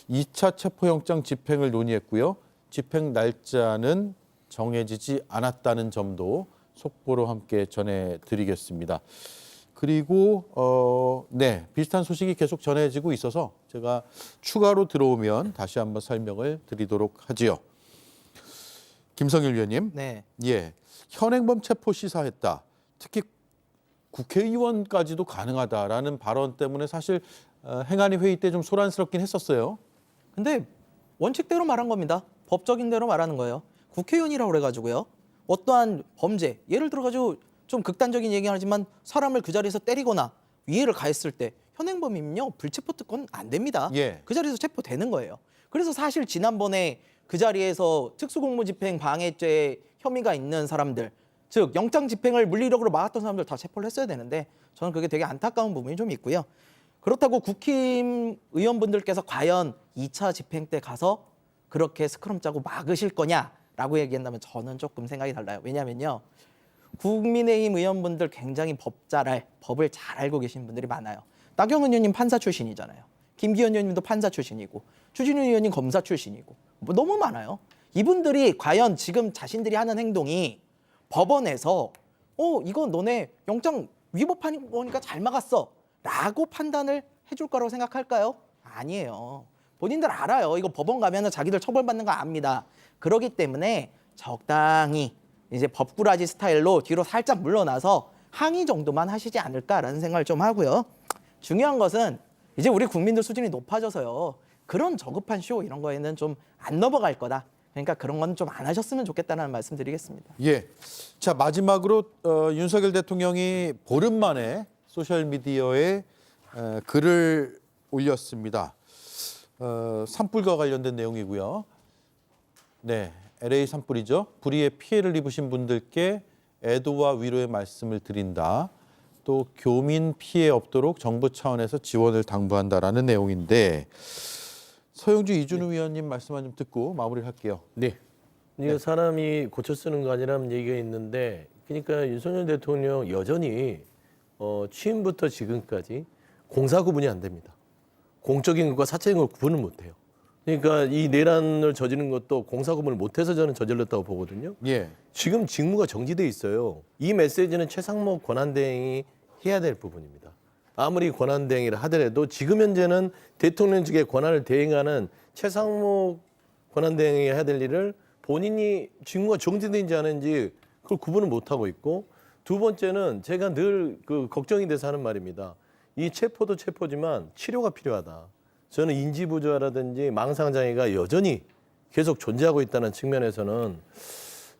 2차 체포영장 집행을 논의했고요. 집행 날짜는 정해지지 않았다는 점도 속보로 함께 전해드리겠습니다. 그리고 비슷한 소식이 계속 전해지고 있어서 제가 추가로 들어오면 다시 한번 설명을 드리도록 하지요. 김성일 위원님, 네. 예, 현행범 체포 시사했다. 특히 국회의원까지도 가능하다라는 발언 때문에 사실 행안위 회의 때 좀 소란스럽긴 했었어요. 근데 원칙대로 말한 겁니다. 법적인 대로 말하는 거예요. 국회의원이라고 그래가지고요. 어떠한 범죄, 예를 들어가지고 좀 극단적인 얘기는 하지만 사람을 그 자리에서 때리거나 위해를 가했을 때 현행범이면요 불체포 특권 안 됩니다. 예. 그 자리에서 체포되는 거예요. 그래서 사실 지난번에 그 자리에서 특수공무집행 방해죄 혐의가 있는 사람들, 즉 영장 집행을 물리력으로 막았던 사람들 다 체포를 했어야 되는데 저는 그게 되게 안타까운 부분이 좀 있고요. 그렇다고 국힘의원분들께서 과연 2차 집행 때 가서 그렇게 스크럼 짜고 막으실 거냐라고 얘기한다면 저는 조금 생각이 달라요. 왜냐면요. 국민의힘 의원분들 굉장히 법을 잘 알고 계신 분들이 많아요. 나경원 의원님 판사 출신이잖아요. 김기현 의원님도 판사 출신이고 추진우 의원님 검사 출신이고 뭐 너무 많아요. 이분들이 과연 지금 자신들이 하는 행동이 법원에서 이건 너네 영장 위법한 거니까 잘 막았어 라고 판단을 해줄 거라고 생각할까요? 아니에요. 본인들 알아요. 이거 법원 가면은 자기들 처벌받는 거 압니다. 그렇기 때문에 적당히 이제 법꾸라지 스타일로 뒤로 살짝 물러나서 항의 정도만 하시지 않을까라는 생각을 좀 하고요. 중요한 것은 이제 우리 국민들 수준이 높아져서요. 그런 저급한 쇼 이런 거에는 좀 안 넘어갈 거다. 그러니까 그런 건 좀 안 하셨으면 좋겠다는 말씀 드리겠습니다. 예. 자, 마지막으로 윤석열 대통령이 보름 만에 소셜미디어에 글을 올렸습니다. 산불과 관련된 내용이고요. 네, LA 산불이죠. 불의의 피해를 입으신 분들께 애도와 위로의 말씀을 드린다. 또 교민 피해 없도록 정부 차원에서 지원을 당부한다라는 내용인데 서영주 이준우 위원님 말씀만 좀 듣고 마무리를 할게요. 네. 이게 사람이 고쳐 쓰는 거 아니라는 얘기가 있는데, 그러니까 윤석열 대통령 여전히 취임부터 지금까지 공사 구분이 안 됩니다. 공적인 것과 사적인 걸 구분을 못 해요. 그러니까 이 내란을 저지른 것도 공사 구분을 못해서 저는 저질렀다고 보거든요. 예. 지금 직무가 정지돼 있어요. 이 메시지는 최상목 권한대행이 해야 될 부분입니다. 아무리 권한대행이라 하더라도 지금 현재는 대통령 측의 권한을 대행하는 최상목 권한대행이 해야 될 일을 본인이 직무가 정지되는지 아닌지 그걸 구분을 못하고 있고, 두 번째는 제가 늘 걱정이 돼서 하는 말입니다. 이 체포도 체포지만 치료가 필요하다. 저는 인지부조화라든지 망상장애가 여전히 계속 존재하고 있다는 측면에서는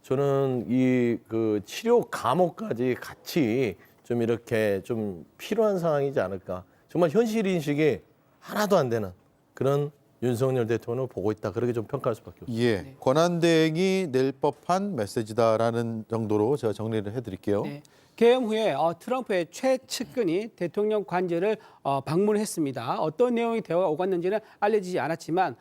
저는 이 치료 감옥까지 같이 좀 이렇게 좀 필요한 상황이지 않을까. 정말 현실 인식이 하나도 안 되는 그런 윤석열 대통령을 보고 있다. 그렇게 좀 평가할 수밖에 없습니다. 예. 권한대행이 낼 법한 메시지다라는 정도로 제가 정리를 해드릴게요. 네. 개엄 후에 트럼프의 최측근이 대통령 관저를 방문했습니다. 어떤 내용의 대화가 오갔는지는 알려지지 않았지만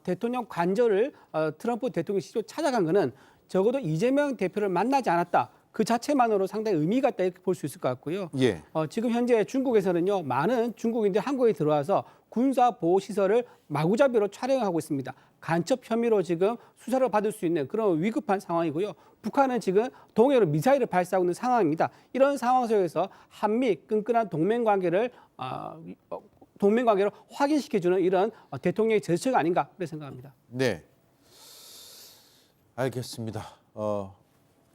대통령 관저를 트럼프 대통령이 실제로 찾아간 것은 적어도 이재명 대표를 만나지 않았다. 그 자체만으로 상당히 의미가 있다 이렇게 볼 수 있을 것 같고요. 예. 지금 현재 중국에서는요. 많은 중국인들이 한국에 들어와서 군사보호시설을 마구잡이로 촬영하고 있습니다. 간첩 혐의로 지금 수사를 받을 수 있는 그런 위급한 상황이고요. 북한은 지금 동해로 미사일을 발사하고 있는 상황입니다. 이런 상황 속에서 한미 끈끈한 동맹관계를 동맹관계로 확인시켜주는 이런 대통령의 제스처가 아닌가 그렇게 생각합니다. 네. 알겠습니다.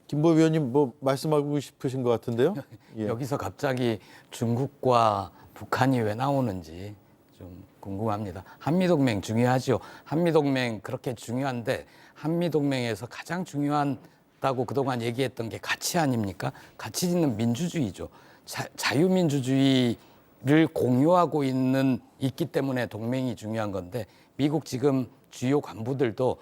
김보 위원님 뭐 말씀하고 싶으신 것 같은데요? 예. 여기서 갑자기 중국과 북한이 왜 나오는지 좀 궁금합니다. 한미동맹 중요하죠. 한미동맹 그렇게 중요한데 한미동맹에서 가장 중요하다고 그동안 얘기했던 게 가치 아닙니까? 가치는 민주주의죠. 자유민주주의를 공유하고 있기 때문에 동맹이 중요한 건데 미국 지금 주요 관부들도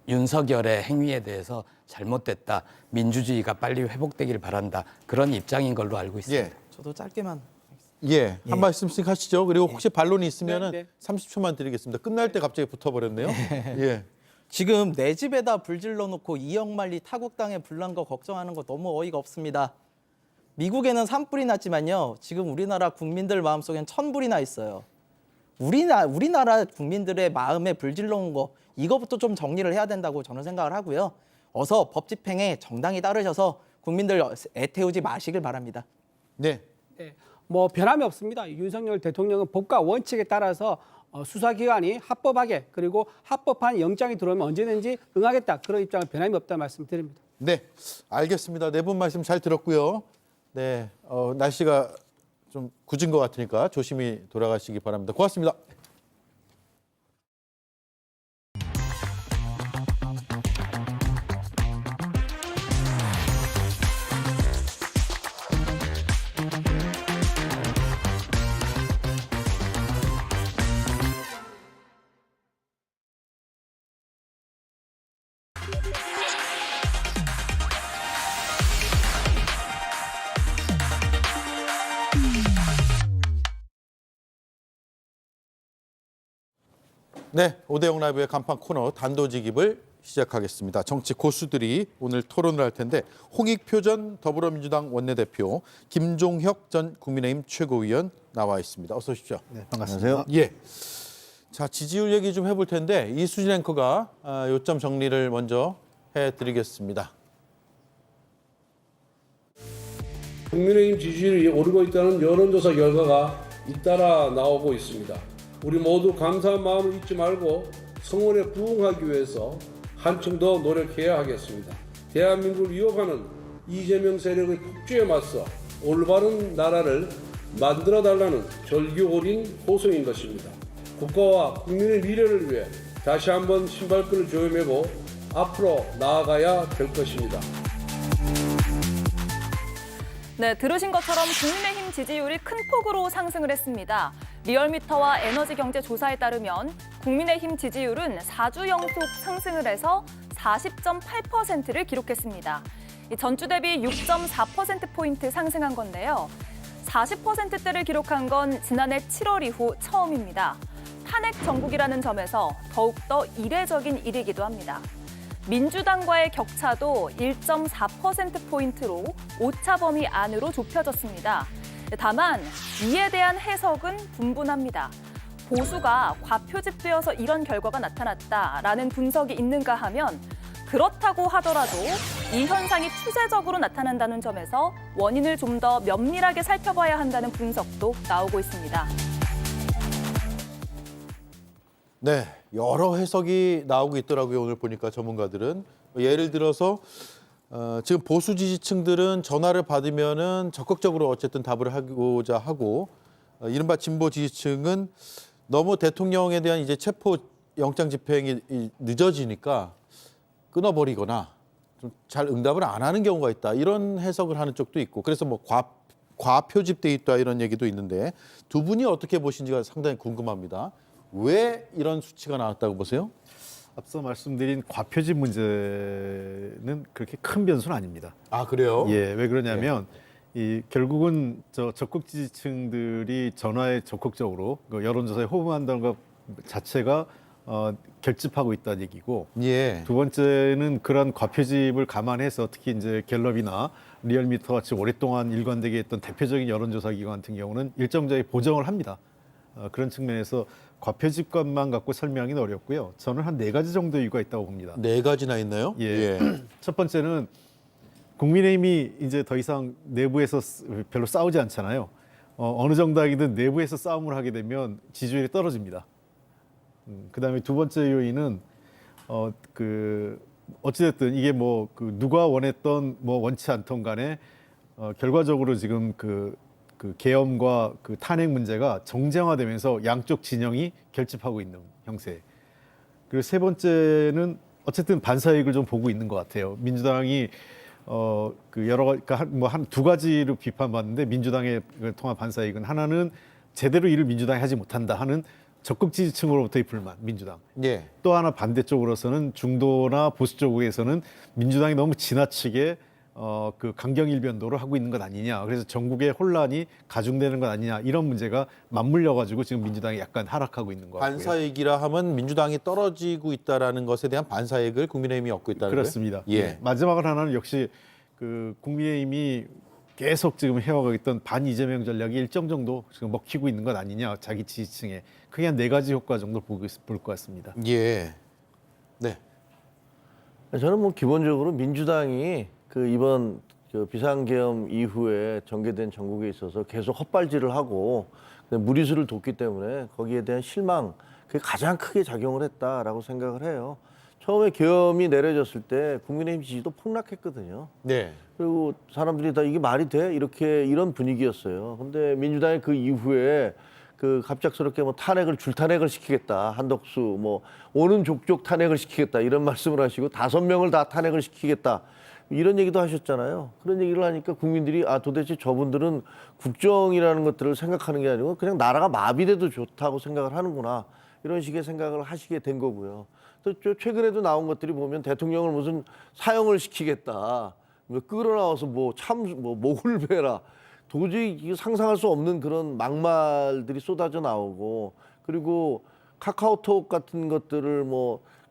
윤석열의 행위에 대해서 잘못됐다. 민주주의가 빨리 회복되길 바란다. 그런 입장인 걸로 알고 있습니다. 예. 저도 짧게만. 예, 한 말씀씩 하시죠. 그리고 혹시 반론이 있으면은 네, 네. 30초만 드리겠습니다. 끝날 때 갑자기 붙어버렸네요. 예. 지금 내 집에다 불 질러놓고 이영만리 타국당에 불난 거 걱정하는 거 너무 어이가 없습니다. 미국에는 산불이 났지만요. 지금 우리나라 국민들 마음속엔 천불이 나 있어요. 우리나라 국민들의 마음에 불 질러온 거 이거부터 좀 정리를 해야 된다고 저는 생각을 하고요. 어서 법 집행에 정당히 따르셔서 국민들 애태우지 마시길 바랍니다. 네. 네, 뭐 변함이 없습니다. 윤석열 대통령은 법과 원칙에 따라서 수사기관이 합법하게 그리고 합법한 영장이 들어오면 언제든지 응하겠다. 그런 입장은 변함이 없다 말씀드립니다. 네, 알겠습니다. 네 분 말씀 잘 들었고요. 네, 날씨가 좀 굳은 것 같으니까 조심히 돌아가시기 바랍니다. 고맙습니다. 네, 오대영 라이브의 간판 코너 단도직입을 시작하겠습니다. 정치 고수들이 오늘 토론을 할 텐데 홍익표 전 더불어민주당 원내대표, 김종혁 전 국민의힘 최고위원 나와 있습니다. 어서 오십시오. 네, 반갑습니다. 예. 자, 지지율 얘기 좀 해볼 텐데 이수진 앵커가 요점 정리를 먼저 해드리겠습니다. 국민의힘 지지율이 오르고 있다는 여론조사 결과가 잇따라 나오고 있습니다. 우리 모두 감사한 마음을 잊지 말고 성원에 부응하기 위해서 한층 더 노력해야 하겠습니다. 대한민국을 위협하는 이재명 세력의 폭주에 맞서 올바른 나라를 만들어달라는 절규 어린 호소인 것입니다. 국가와 국민의 미래를 위해 다시 한번 신발끈을 조여매고 앞으로 나아가야 될 것입니다. 네, 들으신 것처럼 국민의힘 지지율이 큰 폭으로 상승을 했습니다. 리얼미터와 에너지경제조사에 따르면 국민의힘 지지율은 4주 연속 상승을 해서 40.8%를 기록했습니다. 전주 대비 6.4%포인트 상승한 건데요. 40%대를 기록한 건 지난해 7월 이후 처음입니다. 탄핵 정국이라는 점에서 더욱더 이례적인 일이기도 합니다. 민주당과의 격차도 1.4%포인트로 오차 범위 안으로 좁혀졌습니다. 다만 이에 대한 해석은 분분합니다. 보수가 과표집되어서 이런 결과가 나타났다라는 분석이 있는가 하면 그렇다고 하더라도 이 현상이 추세적으로 나타난다는 점에서 원인을 좀 더 면밀하게 살펴봐야 한다는 분석도 나오고 있습니다. 네, 여러 해석이 나오고 있더라고요. 오늘 보니까 전문가들은 예를 들어서 지금 보수 지지층들은 전화를 받으면은 적극적으로 어쨌든 답을 하고자 하고 이른바 진보 지지층은 너무 대통령에 대한 이제 체포 영장 집행이 늦어지니까 끊어버리거나 좀 잘 응답을 안 하는 경우가 있다. 이런 해석을 하는 쪽도 있고 그래서 뭐 과표집돼 있다 이런 얘기도 있는데 두 분이 어떻게 보신지가 상당히 궁금합니다. 왜 이런 수치가 나왔다고 보세요? 앞서 말씀드린 과표집 문제는 그렇게 큰 변수는 아닙니다. 아, 그래요? 예, 왜 그러냐면 이 결국은 적극 지지층들이 전화에 적극적으로 여론조사에 호응한다는 것 자체가 결집하고 있다는 얘기고, 예. 두 번째는 그런 과표집을 감안해서 특히 이제 갤럽이나 리얼미터 같이 오랫동안 일관되게 했던 대표적인 여론조사 기관 같은 경우는 일정자의 보정을 합니다. 그런 측면에서 과표집값만 갖고 설명하기는 어렵고요. 저는 한 4가지 정도 이유가 있다고 봅니다. 4가지나 있나요? 예. 첫 번째는 국민의힘이 이제 더 이상 내부에서 별로 싸우지 않잖아요. 어느 정당이든 내부에서 싸움을 하게 되면 지지율이 떨어집니다. 그다음에 두 번째 요인은 어찌됐든 이게 뭐 누가 원했던 뭐 원치 않던 간에 결과적으로 지금 그 계엄과 그 탄핵 문제가 정쟁화되면서 양쪽 진영이 결집하고 있는 형세. 그리고 세 번째는 어쨌든 반사이익을 좀 보고 있는 것 같아요. 민주당이 한 두 가지로 비판받는데 민주당의 통한 반사이익은 하나는 제대로 일을 민주당이 하지 못한다 하는 적극 지지층으로부터의 불만, 민주당. 예. 또 하나 반대쪽으로서는 중도나 보수 쪽에서는 민주당이 너무 지나치게 그 강경일변도를 하고 있는 것 아니냐. 그래서 전국의 혼란이 가중되는 것 아니냐. 이런 문제가 맞물려 가지고 지금 민주당이 약간 하락하고 있는 것 같고요. 반사이익이라 하면 민주당이 떨어지고 있다라는 것에 대한 반사이익을 국민의힘이 얻고 있다는 거예요? 그렇습니다. 예. 네. 마지막으로 하나는 역시 그 국민의힘이 계속 지금 해와가고 있던 반 이재명 전략이 일정 정도 지금 먹히고 있는 것 아니냐. 자기 지지층에 크게 한 4가지 효과 정도 볼 것 같습니다. 예. 네. 저는 뭐 기본적으로 민주당이 그 이번 그 비상계엄 이후에 전개된 전국에 있어서 계속 헛발질을 하고 무리수를 뒀기 때문에 거기에 대한 실망, 그게 가장 크게 작용을 했다라고 생각을 해요. 처음에 계엄이 내려졌을 때 국민의힘 지지도 폭락했거든요. 네. 그리고 사람들이 다 이게 말이 돼? 이런 분위기였어요. 근데 민주당이 그 이후에 그 갑작스럽게 뭐 줄탄핵을 시키겠다. 한덕수 뭐 오는 족족 탄핵을 시키겠다. 이런 말씀을 하시고 5명을 다 탄핵을 시키겠다. 이런 얘기도 하셨잖아요. 그런 얘기를 하니까 국민들이 도대체 저분들은 국정이라는 것들을 생각하는 게 아니고 그냥 나라가 마비돼도 좋다고 생각을 하는구나. 이런 식의 생각을 하시게 된 거고요. 또 최근에도 나온 것들이 보면 대통령을 무슨 사형을 시키겠다. 끌어나와서 목을 베라. 도저히 상상할 수 없는 그런 막말들이 쏟아져 나오고, 그리고 카카오톡 같은 것들을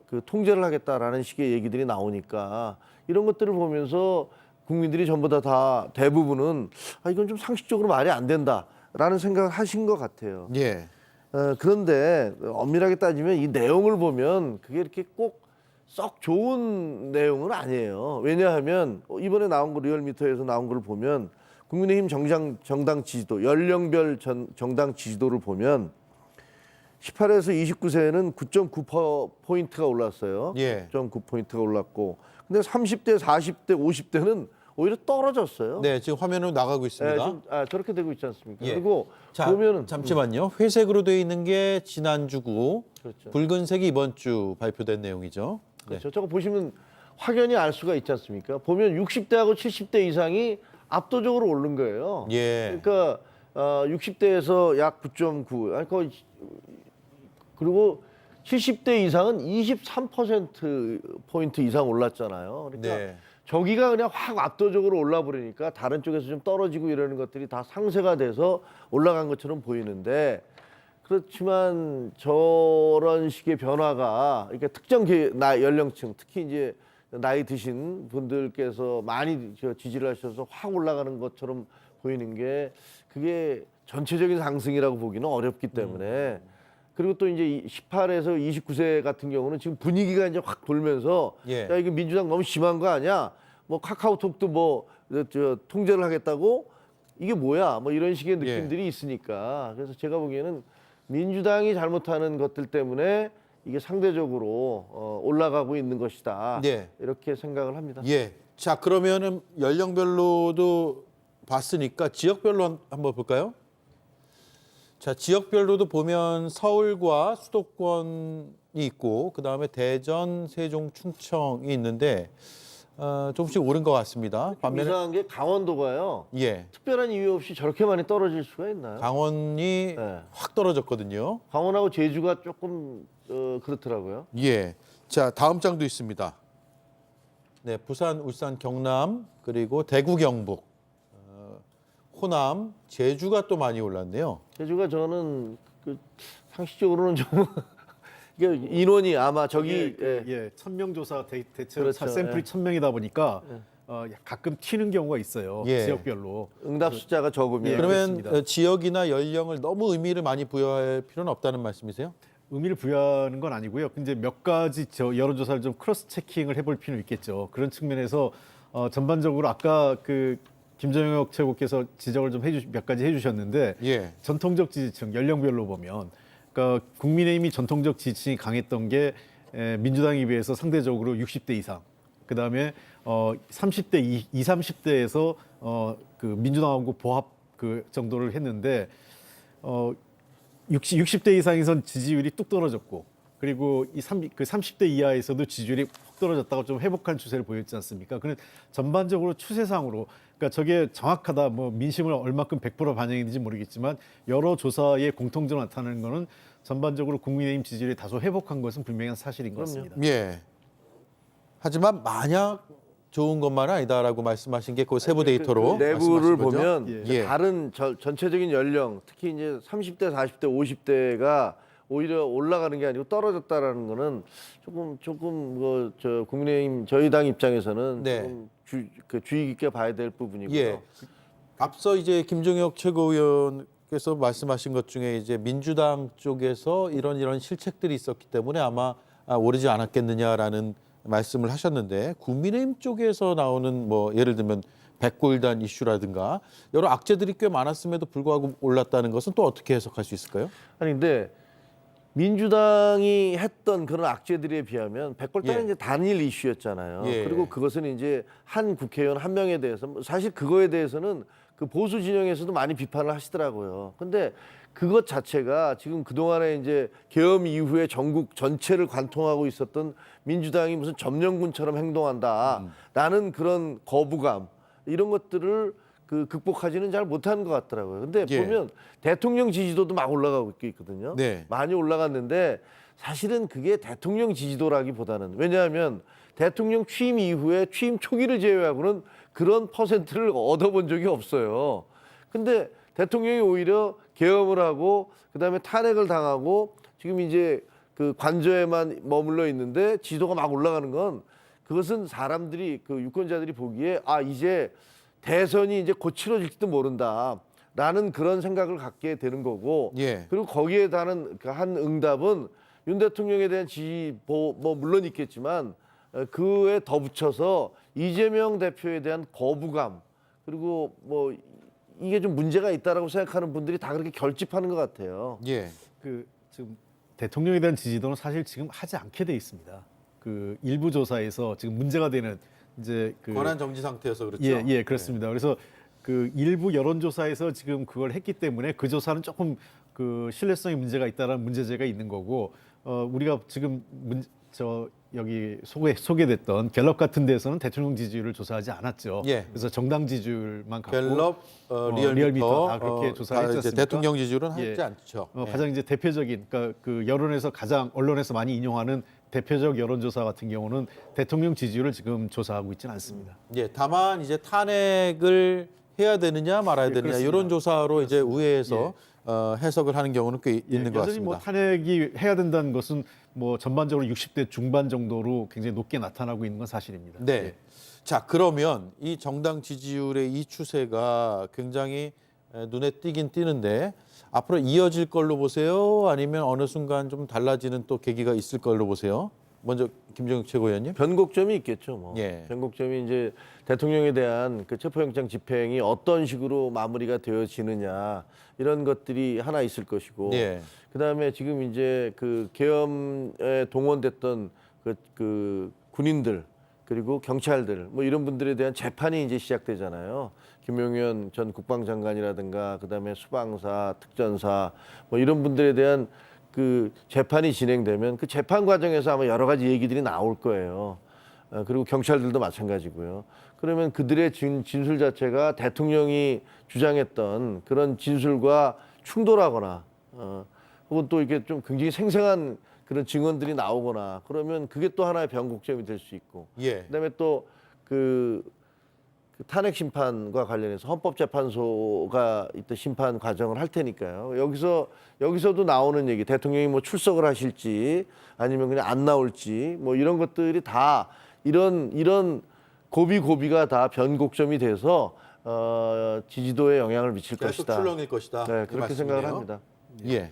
그 통제를 하겠다라는 식의 얘기들이 나오니까 이런 것들을 보면서 국민들이 전부 다 대부분은 이건 좀 상식적으로 말이 안 된다라는 생각을 하신 것 같아요. 예. 그런데 엄밀하게 따지면 이 내용을 보면 그게 이렇게 꼭 썩 좋은 내용은 아니에요. 왜냐하면 이번에 나온 거 리얼미터에서 나온 걸 보면 국민의힘 정당 지지도, 연령별 정당 지지도를 보면 18에서 29세는 9.9%포인트가 올랐어요. 예. 9.9%포인트가 올랐고, 근데 30대, 40대, 50대는 오히려 떨어졌어요. 네, 지금 화면으로 나가고 있습니다. 저렇게 되고 있지 않습니까? 예. 그리고 자, 보면은 잠시만요. 회색으로 되어 있는 게 지난주고 그렇죠. 붉은색이 이번 주 발표된 내용이죠. 네. 그렇죠. 저거 보시면 확연히 알 수가 있지 않습니까? 보면 60대하고 70대 이상이 압도적으로 오른 거예요. 예. 그러니까 60대에서 약 9.9, 그리고 70대 이상은 23%포인트 이상 올랐잖아요. 그러니까 네. 저기가 그냥 확 압도적으로 올라 버리니까 다른 쪽에서 좀 떨어지고 이러는 것들이 다 상쇄가 돼서 올라간 것처럼 보이는데, 그렇지만 저런 식의 변화가 그러니까 특정 연령층, 특히 이제 나이 드신 분들께서 많이 지지를 하셔서 확 올라가는 것처럼 보이는 게, 그게 전체적인 상승이라고 보기는 어렵기 때문에, 그리고 또 이제 18에서 29세 같은 경우는 지금 분위기가 이제 확 돌면서 예. 야, 이게 민주당 너무 심한 거 아니야? 카카오톡도 통제를 하겠다고? 이게 뭐야? 이런 식의 느낌들이 있으니까. 그래서 제가 보기에는 민주당이 잘못하는 것들 때문에 이게 상대적으로 올라가고 있는 것이다. 네. 이렇게 생각을 합니다. 예. 자, 그러면은 연령별로도 봤으니까 지역별로 한번 볼까요? 자, 지역별로도 보면 서울과 수도권이 있고 그다음에 대전, 세종, 충청이 있는데 조금씩 오른 것 같습니다. 반면에 이상한 게 강원도가요. 예. 특별한 이유 없이 저렇게 많이 떨어질 수가 있나요? 강원이 네. 확 떨어졌거든요. 강원하고 제주가 조금 그렇더라고요. 예. 자, 다음 장도 있습니다. 네, 부산, 울산, 경남 그리고 대구, 경북, 호남, 제주가 또 많이 올랐네요. 제주가 저는 상식적으로는 좀 이게 인원이 아마 저기 1000명 조사 대체로 그렇죠. 샘플이 1000명이다 보니까 가끔 튀는 경우가 있어요. 예. 지역별로. 응답 숫자가 적으면 예, 그러면 그렇습니다. 지역이나 연령을 너무 의미를 많이 부여할 필요는 없다는 말씀이세요? 의미를 부여하는 건 아니고요. 근데 몇 가지 여론조사를 좀 크로스 체킹을 해볼 필요는 있겠죠. 그런 측면에서 전반적으로 아까 김정혁 최고께서 지적을 좀 몇 가지 해주셨는데 예. 전통적 지지층 연령별로 보면, 그러니까 국민의힘이 전통적 지지층이 강했던 게 민주당에 비해서 상대적으로 60대 이상, 그 다음에 30대 30대에서 민주당하고 보합 정도를 했는데 60대 이상에선 지지율이 뚝 떨어졌고, 그리고 30대 이하에서도 지지율이 훅 떨어졌다고 좀 회복한 추세를 보였지 않습니까? 그는 전반적으로 추세상으로, 그러니까 저게 정확하다, 민심을 얼마큼 100% 반영했는지 모르겠지만 여러 조사의 공통적으로 나타나는 거는 전반적으로 국민의힘 지지율이 다소 회복한 것은 분명한 사실인 것 같습니다. 예. 하지만 만약 좋은 것만은 아니다라고 말씀하신 게 그 세부 데이터로 내부를 말씀하신 거죠? 보면 예. 다른 전체적인 연령, 특히 이제 30대, 40대, 50대가 오히려 올라가는 게 아니고 떨어졌다라는 거는 조금 저 국민의힘 저희 당 입장에서는 네. 조금 주의 깊게 봐야 될 부분이고요. 예. 앞서 이제 김종혁 최고위원께서 말씀하신 것 중에 이제 민주당 쪽에서 이런 실책들이 있었기 때문에 아마 오르지 않았겠느냐라는 말씀을 하셨는데 국민의힘 쪽에서 나오는 뭐 예를 들면 백골단 이슈라든가 여러 악재들이 꽤 많았음에도 불구하고 올랐다는 것은 또 어떻게 해석할 수 있을까요? 아니 근데 민주당이 했던 그런 악재들에 비하면 백골단은 예. 이제 단일 이슈였잖아요. 예. 그리고 그것은 이제 한 국회의원 한 명에 대해서 사실 그거에 대해서는 그 보수 진영에서도 많이 비판을 하시더라고요. 근데 그것 자체가 지금 그동안에 이제 계엄 이후에 전국 전체를 관통하고 있었던 민주당이 무슨 점령군처럼 행동한다라는 그런 거부감 이런 것들을 극복하지는 잘 못하는 것 같더라고요. 근데 예. 보면 대통령 지지도도 막 올라가고 있거든요. 네. 많이 올라갔는데 사실은 그게 대통령 지지도라기보다는 왜냐하면 대통령 취임 이후에 취임 초기를 제외하고는 그런 퍼센트를 얻어본 적이 없어요. 근데 대통령이 오히려 계엄을 하고 그다음에 탄핵을 당하고 지금 이제 그 관저에만 머물러 있는데 지도가 막 올라가는 건 그것은 사람들이 그 유권자들이 보기에 이제 대선이 이제 곧 치러질지도 모른다라는 그런 생각을 갖게 되는 거고 예. 그리고 거기에 다른 한 응답은 윤 대통령에 대한 지지 뭐 물론 있겠지만 그에 덧붙여서 이재명 대표에 대한 거부감 그리고 뭐 이게 좀 문제가 있다라고 생각하는 분들이 다 그렇게 결집하는 것 같아요. 예. 지금 대통령에 대한 지지도는 사실 지금 하지 않게 돼 있습니다. 그 일부 조사에서 지금 문제가 되는 이제 권한 정지 상태여서 그렇죠. 예, 그렇습니다. 그래서 그 일부 여론조사에서 지금 그걸 했기 때문에 그 조사는 조금 그 신뢰성에 문제가 있다라는 문제제가 있는 거고 우리가 지금 여기 소개됐던 갤럽 같은 데서는 대통령 지지율을 조사하지 않았죠. 예. 그래서 정당 지지율만 갖고 갤럽, 리얼미터 다 그렇게 조사했지 이제 않습니까? 대통령 지지율은 하지 예. 않죠. 예. 가장 이제 대표적인 그러니까 그 여론에서 가장 언론에서 많이 인용하는 대표적 여론조사 같은 경우는 대통령 지지율을 지금 조사하고 있지는 않습니다. 예, 다만 이제 탄핵을 해야 되느냐 말아야 되느냐 그렇습니다. 이런 조사로 이제 우회해서 해석을 하는 경우는 꽤 있는 것 여전히 같습니다. 뭐 탄핵이 해야 된다는 것은 뭐 전반적으로 60대 중반 정도로 굉장히 높게 나타나고 있는 건 사실입니다. 네. 예. 자, 그러면 이 정당 지지율의 이 추세가 굉장히 눈에 띄긴 띄는데 앞으로 이어질 걸로 보세요? 아니면 어느 순간 좀 달라지는 또 계기가 있을 걸로 보세요? 먼저 김종혁 최고위원님. 변곡점이 있겠죠. 뭐. 예. 변곡점이 이제 대통령에 대한 그 체포영장 집행이 어떤 식으로 마무리가 되어지느냐 이런 것들이 하나 있을 것이고 예. 그다음에 지금 이제 그 계엄에 동원됐던 그 군인들 그리고 경찰들 뭐 이런 분들에 대한 재판이 이제 시작되잖아요. 김용현 전 국방장관이라든가 그다음에 수방사, 특전사 뭐 이런 분들에 대한 그 재판이 진행되면 그 재판 과정에서 아마 여러 가지 얘기들이 나올 거예요. 그리고 경찰들도 마찬가지고요. 그러면 그들의 진술 자체가 대통령이 주장했던 그런 진술과 충돌하거나 혹은 또 이게 좀 굉장히 생생한 그런 증언들이 나오거나 그러면 그게 또 하나의 변곡점이 될 수 있고 예. 그다음에 또 그 탄핵 심판과 관련해서 헌법재판소가 이때 심판 과정을 할 테니까요. 여기서도 나오는 얘기, 대통령이 뭐 출석을 하실지 아니면 그냥 안 나올지 뭐 이런 것들이 다 이런 고비가 다 변곡점이 돼서 지지도에 영향을 미칠 계속 것이다. 출렁일 것이다. 네, 이 그렇게 말씀이네요. 생각을 합니다. 예.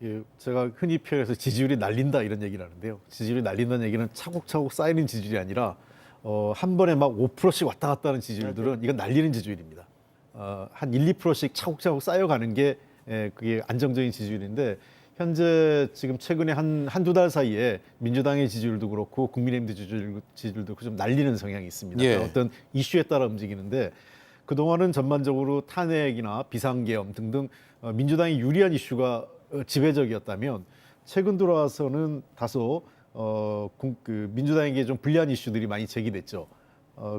예, 제가 흔히 표현해서 지지율이 날린다 이런 얘기를 하는데요. 지지율이 날린다는 얘기는 차곡차곡 쌓이는 지지율이 아니라 한 번에 막 5%씩 왔다 갔다 하는 지지율들은 이건 날리는 지지율입니다. 한 1, 2%씩 차곡차곡 쌓여가는 게 그게 안정적인 지지율인데 현재 지금 최근에 한두 달 사이에 민주당의 지지율도 그렇고 국민의힘 지지율도 그렇고 좀 날리는 성향이 있습니다. 예. 어떤 이슈에 따라 움직이는데 그동안은 전반적으로 탄핵이나 비상계엄 등등 민주당이 유리한 이슈가 지배적이었다면 최근 들어와서는 다소 그 민주당에게 좀 불리한 이슈들이 많이 제기됐죠.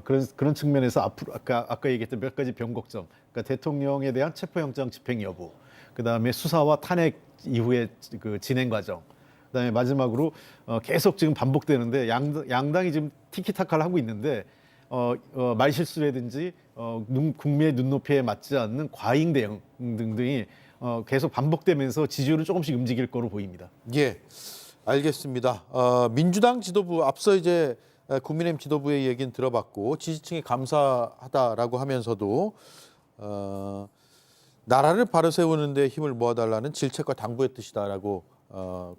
그런 측면에서 앞으로 아까 얘기했던 몇 가지 변곡점, 그러니까 대통령에 대한 체포영장 집행 여부, 그다음에 수사와 탄핵 이후의 그 진행 과정, 그다음에 마지막으로 계속 지금 반복되는데 양당이 지금 티키타카를 하고 있는데 말실수라든지 국민의 눈높이에 맞지 않는 과잉 대응 등등이 계속 반복되면서 지지율을 조금씩 움직일 거로 보입니다. 예, 알겠습니다. 민주당 지도부 앞서 이제 국민의힘 지도부의 얘기는 들어봤고 지지층이 감사하다라고 하면서도 나라를 바로 세우는 데 힘을 모아달라는 질책과 당부의 뜻이다라고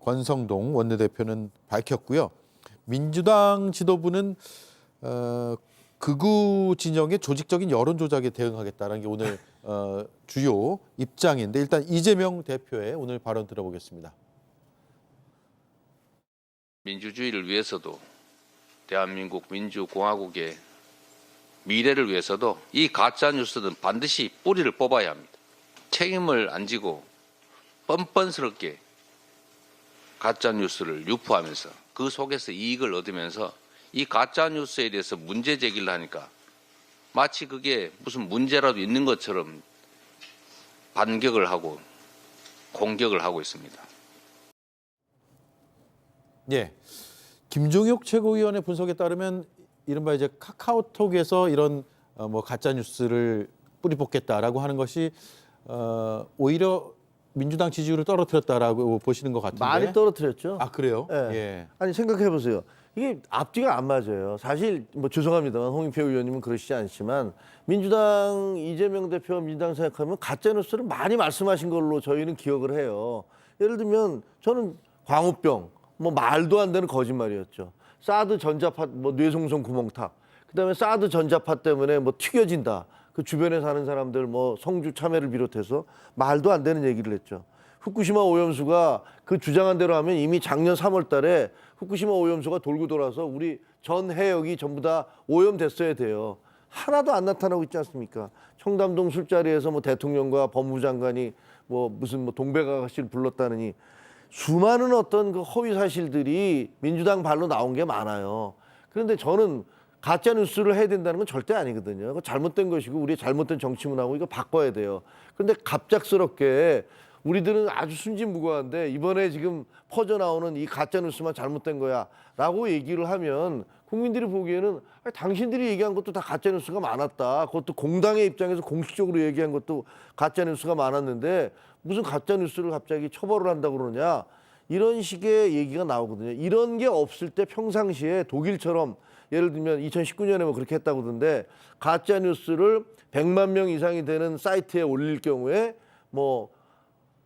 권성동 원내대표는 밝혔고요. 민주당 지도부는 극우 진영의 조직적인 여론 조작에 대응하겠다는 게 오늘 주요 입장인데 일단 이재명 대표의 오늘 발언 들어보겠습니다. 민주주의를 위해서도 대한민국 민주공화국의 미래를 위해서도 이 가짜 뉴스는 반드시 뿌리를 뽑아야 합니다. 책임을 안 지고 뻔뻔스럽게 가짜 뉴스를 유포하면서 그 속에서 이익을 얻으면서 이 가짜 뉴스에 대해서 문제 제기를 하니까 마치 그게 무슨 문제라도 있는 것처럼 반격을 하고 공격을 하고 있습니다. 예, 김종혁 최고위원의 분석에 따르면 이른바 이제 카카오톡에서 이런 뭐 가짜 뉴스를 뿌리 뽑겠다라고 하는 것이 오히려 민주당 지지율을 떨어뜨렸다라고 보시는 것 같은데. 많이 떨어뜨렸죠. 아 그래요? 예. 예. 아니 생각해 보세요. 이게 앞뒤가 안 맞아요. 사실 뭐 죄송합니다만 홍익표 의원님은 그러시지 않지만 민주당 이재명 대표 민주당 생각하면 가짜 뉴스를 많이 말씀하신 걸로 저희는 기억을 해요. 예를 들면 저는 광우병 뭐 말도 안 되는 거짓말이었죠. 사드 전자파 뭐 뇌송송 구멍탑. 그다음에 사드 전자파 때문에 뭐 튀겨진다. 그 주변에 사는 사람들 뭐 성주 참외를 비롯해서 말도 안 되는 얘기를 했죠. 후쿠시마 오염수가 그 주장한 대로 하면 이미 작년 3월 달에 후쿠시마 오염수가 돌고 돌아서 우리 전 해역이 전부 다 오염됐어야 돼요. 하나도 안 나타나고 있지 않습니까? 청담동 술자리에서 뭐 대통령과 법무부 장관이 뭐 무슨 뭐 동백아가씨를 불렀다느니 수많은 어떤 그 허위 사실들이 민주당 발로 나온 게 많아요. 그런데 저는 가짜 뉴스를 해야 된다는 건 절대 아니거든요. 그거 잘못된 것이고 우리의 잘못된 정치 문화고 이거 바꿔야 돼요. 그런데 갑작스럽게 우리들은 아주 순진무구한데 이번에 지금 퍼져나오는 이 가짜 뉴스만 잘못된 거야라고 얘기를 하면 국민들이 보기에는 아니, 당신들이 얘기한 것도 다 가짜 뉴스가 많았다. 그것도 공당의 입장에서 공식적으로 얘기한 것도 가짜 뉴스가 많았는데 무슨 가짜 뉴스를 갑자기 처벌을 한다고 그러냐. 이런 식의 얘기가 나오거든요. 이런 게 없을 때 평상시에 독일처럼 예를 들면 2019년에 뭐 그렇게 했다고 그러던데 가짜 뉴스를 100만 명 이상이 되는 사이트에 올릴 경우에 뭐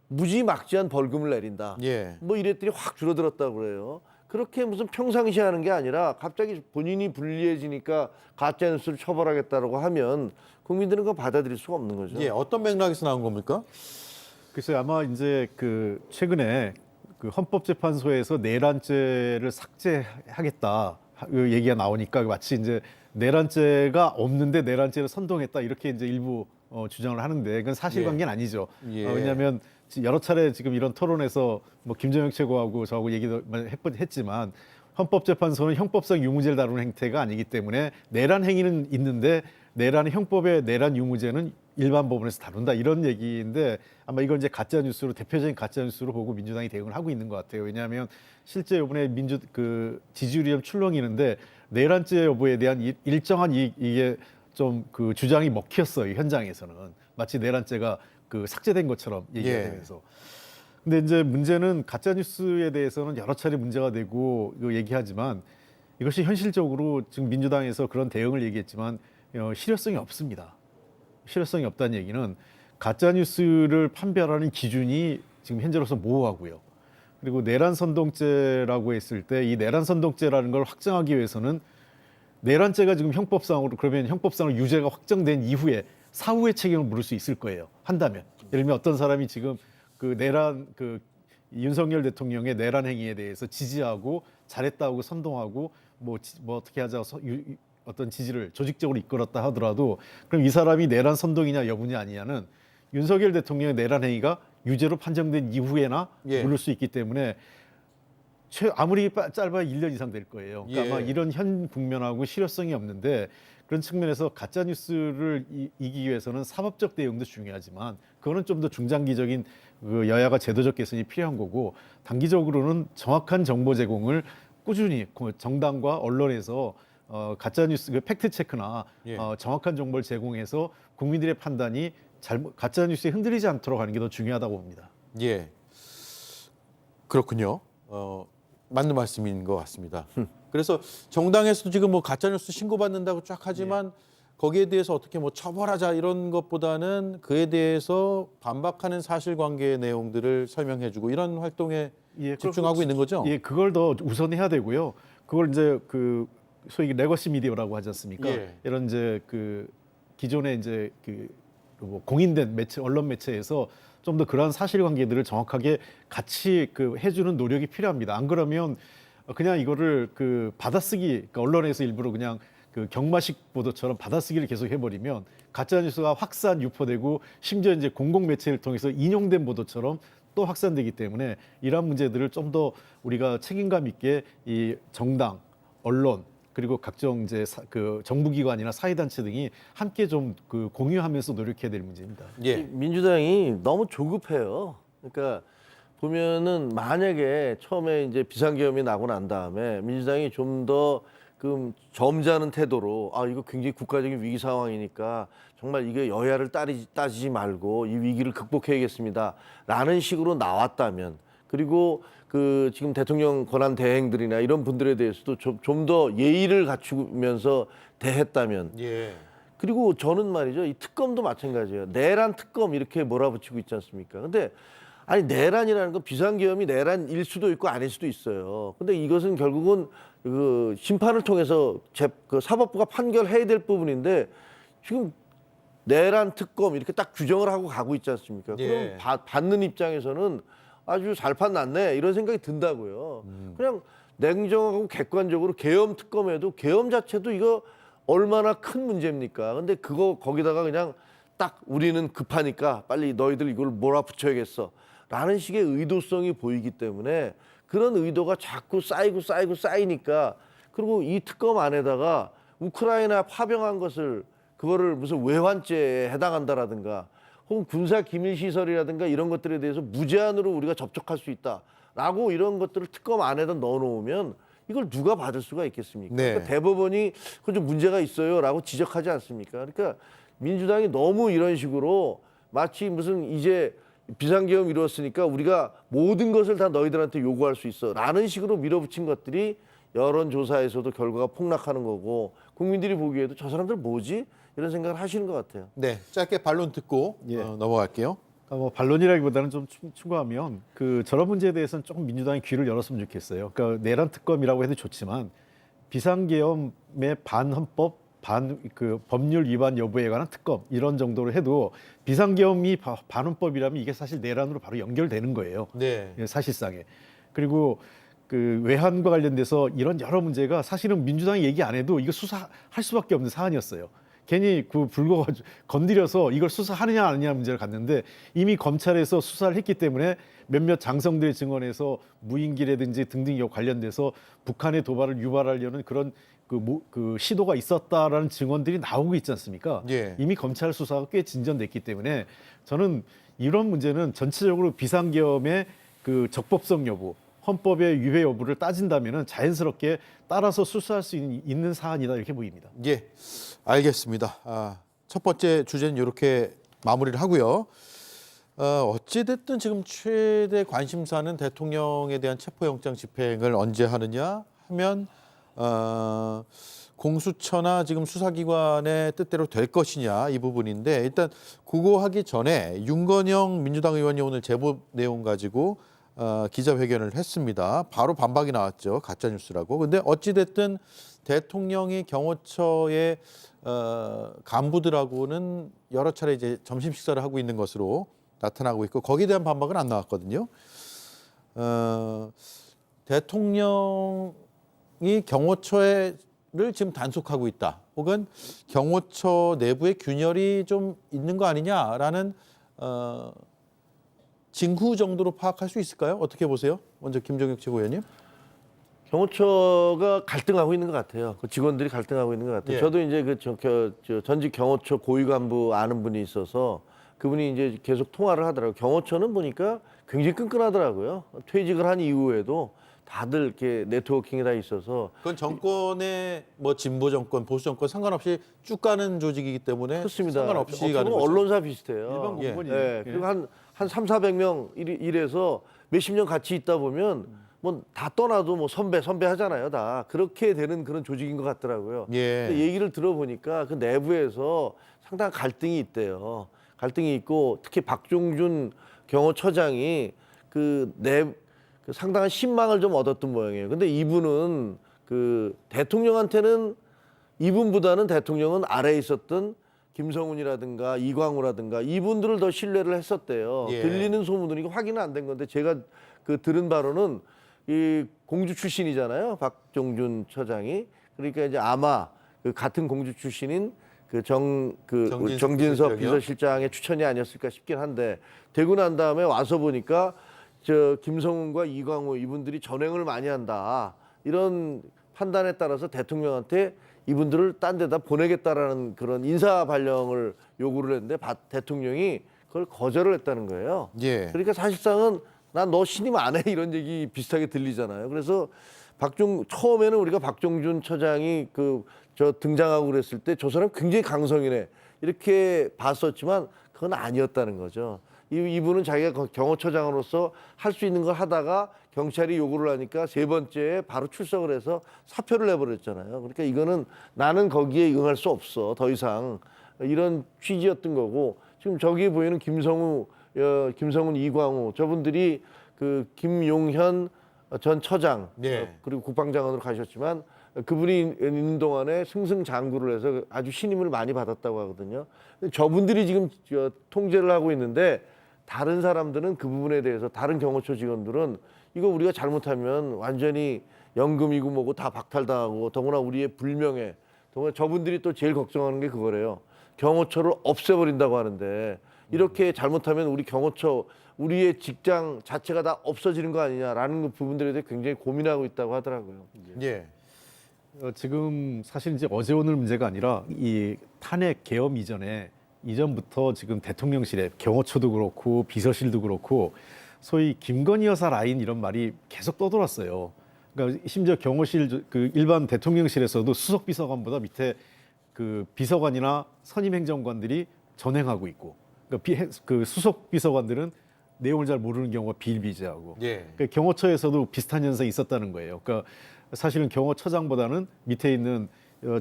무지막지한 벌금을 내린다. 예. 뭐 이랬더니 확 줄어들었다고 그래요. 그렇게 무슨 평상시에 하는 게 아니라 갑자기 본인이 불리해지니까 가짜 뉴스를 처벌하겠다라고 하면 국민들은 그거 받아들일 수가 없는 거죠. 예, 어떤 맥락에서 나온 겁니까? 글쎄요, 아마 이제 그 최근에 그 헌법재판소에서 내란죄를 삭제하겠다 그 얘기가 나오니까 마치 이제 내란죄가 없는데 내란죄를 선동했다 이렇게 이제 일부 주장을 하는데 그건 사실관계는 아니죠. 예. 왜냐하면 여러 차례 지금 이런 토론에서 뭐 김정혁 최고하고 저하고 얘기도 했지만 헌법재판소는 형법상 유무죄를 다루는 행태가 아니기 때문에 내란 행위는 있는데 내란 형법의 내란 유무죄는 일반 법원에서 다룬다 이런 얘기인데 아마 이걸 이제 가짜 뉴스로 대표적인 가짜 뉴스로 보고 민주당이 대응을 하고 있는 것 같아요. 왜냐하면 실제 이번에 지지율이 좀 출렁이는데 내란죄 여부에 대한 일정한 이게 좀 그 주장이 먹혔어요. 현장에서는 마치 내란죄가 그 삭제된 것처럼 얘기가 예. 되면서. 근데 이제 문제는 가짜 뉴스에 대해서는 여러 차례 문제가 되고 얘기하지만 이것이 현실적으로 지금 민주당에서 그런 대응을 얘기했지만 실효성이 없습니다. 실효성이 없다는 얘기는 가짜 뉴스를 판별하는 기준이 지금 현재로서 모호하고요. 그리고 내란 선동죄라고 했을 때 이 내란 선동죄라는 걸 확정하기 위해서는 내란죄가 지금 형법상으로 그러면 형법상으로 유죄가 확정된 이후에 사후의 책임을 물을 수 있을 거예요. 한다면 예를 들면 어떤 사람이 지금 그 내란 윤석열 대통령의 내란 행위에 대해서 지지하고 잘했다고 선동하고 뭐 어떻게 하자 어떤 지지를 조직적으로 이끌었다 하더라도 그럼 이 사람이 내란 선동이냐 여부냐 아니냐는 윤석열 대통령의 내란 행위가 유죄로 판정된 이후에나 예. 물을 수 있기 때문에 아무리 짧아야 1년 이상 될 거예요. 그러니까 예. 아마 이런 현 국면하고 실효성이 없는데 그런 측면에서 가짜 뉴스를 이기기 위해서는 사법적 대응도 중요하지만 그거는 좀 더 중장기적인 그 여야가 제도적 개선이 필요한 거고 단기적으로는 정확한 정보 제공을 꾸준히 정당과 언론에서 가짜 뉴스 그 팩트 체크나 예. 정확한 정보를 제공해서 국민들의 판단이 가짜 뉴스에 흔들리지 않도록 하는 게 더 중요하다고 봅니다. 예. 그렇군요. 맞는 말씀인 것 같습니다. 그래서 정당에서도 지금 뭐 가짜뉴스 신고받는다고 쫙 하지만 거기에 대해서 어떻게 뭐 처벌하자 이런 것보다는 그에 대해서 반박하는 사실관계의 내용들을 설명해주고 이런 활동에 집중하고 있는 거죠? 예, 그걸 더 우선해야 되고요. 그걸 이제 그 소위 레거시 미디어라고 하지 않습니까? 예. 이런 이제 그 기존의 이제 뭐 공인된 매체, 언론 매체에서 좀 더 그러한 사실관계들을 정확하게 같이 그 해주는 노력이 필요합니다. 안 그러면 그냥 이거를 그 받아쓰기, 그러니까 언론에서 일부러 그냥 그 경마식 보도처럼 받아쓰기를 계속 해버리면 가짜 뉴스가 확산 유포되고 심지어 이제 공공 매체를 통해서 인용된 보도처럼 또 확산되기 때문에 이러한 문제들을 좀 더 우리가 책임감 있게 이 정당, 언론 그리고 각종 이제 그 정부기관이나 사회단체 등이 함께 좀 그 공유하면서 노력해야 될 문제입니다. 예. 민주당이 너무 조급해요. 그러니까 보면은 만약에 처음에 이제 비상계엄이 나고 난 다음에 민주당이 좀 더 그 점잖은 태도로 이거 굉장히 국가적인 위기 상황이니까 정말 이게 여야를 따지지 말고 이 위기를 극복해야겠습니다라는 식으로 나왔다면, 그리고 그 지금 대통령 권한 대행들이나 이런 분들에 대해서도 좀 더 예의를 갖추면서 대했다면. 예. 그리고 저는 말이죠, 이 특검도 마찬가지예요. 내란 특검 이렇게 몰아붙이고 있지 않습니까? 근데 아니 내란이라는 건 비상계엄이 내란일 수도 있고 아닐 수도 있어요. 근데 이것은 결국은 그 심판을 통해서 그 사법부가 판결해야 될 부분인데 지금 내란 특검 이렇게 딱 규정을 하고 가고 있지 않습니까? 예. 그럼 받는 입장에서는 아주 잘 판났네 이런 생각이 든다고요. 그냥 냉정하고 객관적으로 계엄 특검에도 계엄 자체도 이거 얼마나 큰 문제입니까? 근데 거기다가 그냥 딱 우리는 급하니까 빨리 너희들 이걸 몰아붙여야겠어 라는 식의 의도성이 보이기 때문에 그런 의도가 자꾸 쌓이니까, 그리고 이 특검 안에다가 우크라이나 파병한 것을 그거를 무슨 외환죄에 해당한다라든가 혹은 군사 기밀 시설이라든가 이런 것들에 대해서 무제한으로 우리가 접촉할 수 있다라고 이런 것들을 특검 안에다 넣어놓으면 이걸 누가 받을 수가 있겠습니까? 네. 그러니까 대법원이 그 좀 문제가 있어요라고 지적하지 않습니까? 그러니까 민주당이 너무 이런 식으로 마치 무슨 이제 비상계엄 이루었으니까 우리가 모든 것을 다 너희들한테 요구할 수 있어 라는 식으로 밀어붙인 것들이 여론조사에서도 결과가 폭락하는 거고, 국민들이 보기에도 저 사람들 뭐지? 이런 생각을 하시는 것 같아요. 네, 짧게 반론 듣고 넘어갈게요. 뭐 반론이라기보다는 좀 추가하면 그 저런 문제에 대해서는 조금 민주당이 귀를 열었으면 좋겠어요. 그러니까 내란 특검이라고 해도 좋지만 비상계엄의 반헌법, 그 법률 위반 여부에 관한 특검 이런 정도로 해도 비상계엄이 반헌법이라면 이게 사실 내란으로 바로 연결되는 거예요. 네. 사실상에. 그리고 그 외환과 관련돼서 이런 여러 문제가 사실은 민주당이 얘기 안 해도 이거 수사할 수밖에 없는 사안이었어요. 괜히 그 불거 건드려서 이걸 수사하느냐 안 하느냐 문제를 갔는데 이미 검찰에서 수사를 했기 때문에 몇몇 장성들의 증언에서 무인기라든지 등등 관련돼서 북한의 도발을 유발하려는 그런 그 시도가 있었다라는 증언들이 나오고 있지 않습니까? 예. 이미 검찰 수사가 꽤 진전됐기 때문에 저는 이런 문제는 전체적으로 비상계엄의 그 적법성 여부, 헌법의 위배 여부를 따진다면은 자연스럽게 따라서 수사할 수 있는 사안이다 이렇게 보입니다. 예, 알겠습니다. 첫 번째 주제는 이렇게 마무리를 하고요. 어찌됐든 지금 최대 관심사는 대통령에 대한 체포영장 집행을 언제 하느냐 하면 공수처나 지금 수사기관의 뜻대로 될 것이냐 이 부분인데, 일단 그거 하기 전에 윤건영 민주당 의원이 오늘 제보 내용 가지고 기자회견을 했습니다. 바로 반박이 나왔죠. 가짜뉴스라고. 근데 어찌됐든 대통령이 경호처의 간부들하고는 여러 차례 이제 점심 식사를 하고 있는 것으로 나타나고 있고, 거기에 대한 반박은 안 나왔거든요. 대통령이 경호처를 지금 단속하고 있다, 혹은 경호처 내부의 균열이 좀 있는 거 아니냐라는 징후 정도로 파악할 수 있을까요? 어떻게 보세요? 먼저 김종혁 최고위원님. 경호처가 갈등하고 있는 것 같아요. 그 직원들이 갈등하고 있는 것 같아요. 예. 저도 이제 전직 경호처 고위 간부 아는 분이 있어서 그분이 이제 계속 통화를 하더라고요. 경호처는 보니까 굉장히 끈끈하더라고요. 퇴직을 한 이후에도 다들 이렇게 네트워킹이 다 있어서 그건 정권의 뭐 진보 정권, 보수 정권 상관없이 쭉 가는 조직이기 때문에 그렇습니다. 상관없이 어떻게 가는 보면 거죠. 언론사 비슷해요. 일반 예. 공무원이에요. 예. 그리고 한 300~400명 일해서 몇십 년 같이 있다 보면 뭐 다 떠나도 뭐 선배 하잖아요. 다 그렇게 되는 그런 조직인 것 같더라고요. 예. 근데 얘기를 들어보니까 그 내부에서 상당한 갈등이 있대요. 갈등이 있고 특히 박종준 경호처장이 그 상당한 신망을 좀 얻었던 모양이에요. 근데 이분은 그 대통령한테는 이분보다는 대통령은 아래에 있었던 김성훈이라든가 이광우라든가 이분들을 더 신뢰를 했었대요. 예. 들리는 소문은 이거 확인은 안 된 건데 제가 그 들은 바로는 이 공주 출신이잖아요. 박종준 처장이. 그러니까 이제 아마 그 같은 공주 출신인 정진석 비서실장의 추천이 아니었을까 싶긴 한데 되고 난 다음에 와서 보니까 저 김성훈과 이광우 이분들이 전횡을 많이 한다. 이런 판단에 따라서 대통령한테 이분들을 딴 데다 보내겠다라는 그런 인사 발령을 요구를 했는데 대통령이 그걸 거절을 했다는 거예요. 예. 그러니까 사실상은 난 너 신임 안 해 이런 얘기 비슷하게 들리잖아요. 그래서 처음에는 우리가 박종준 처장이 저 등장하고 그랬을 때 저 사람 굉장히 강성이네 이렇게 봤었지만 그건 아니었다는 거죠. 이분은 자기가 경호처장으로서 할 수 있는 걸 하다가 경찰이 요구를 하니까 세 번째에 바로 출석을 해서 사표를 내버렸잖아요. 그러니까 이거는 나는 거기에 응할 수 없어 더 이상 이런 취지였던 거고 지금 저기 보이는 김성훈, 이광우 저분들이 그 김용현 전 처장 네. 그리고 국방장관으로 가셨지만 그분이 있는 동안에 승승장구를 해서 아주 신임을 많이 받았다고 하거든요. 저분들이 지금 통제를 하고 있는데 다른 사람들은 그 부분에 대해서 다른 경호처 직원들은 이거 우리가 잘못하면 완전히 연금이고 뭐고 다 박탈당하고 더구나 우리의 불명예 더구나 저분들이 또 제일 걱정하는 게 그거래요. 경호처를 없애버린다고 하는데 이렇게 잘못하면 우리 경호처 우리의 직장 자체가 다 없어지는 거 아니냐라는 그 부분들에 대해 굉장히 고민하고 있다고 하더라고요. 예. 지금 사실 이제 어제 오늘 문제가 아니라 이 탄핵 계엄 이전부터 지금 대통령실에 경호처도 그렇고 비서실도 그렇고 소위 김건희 여사 라인 이런 말이 계속 떠돌았어요. 그러니까 심지어 경호실 그 일반 대통령실에서도 수석 비서관보다 밑에 그 비서관이나 선임 행정관들이 전행하고 있고 그러니까 그 수석 비서관들은 내용을 잘 모르는 경우가 비일비재하고 예. 그러니까 경호처에서도 비슷한 현상이 있었다는 거예요. 그러니까 사실은 경호처장보다는 밑에 있는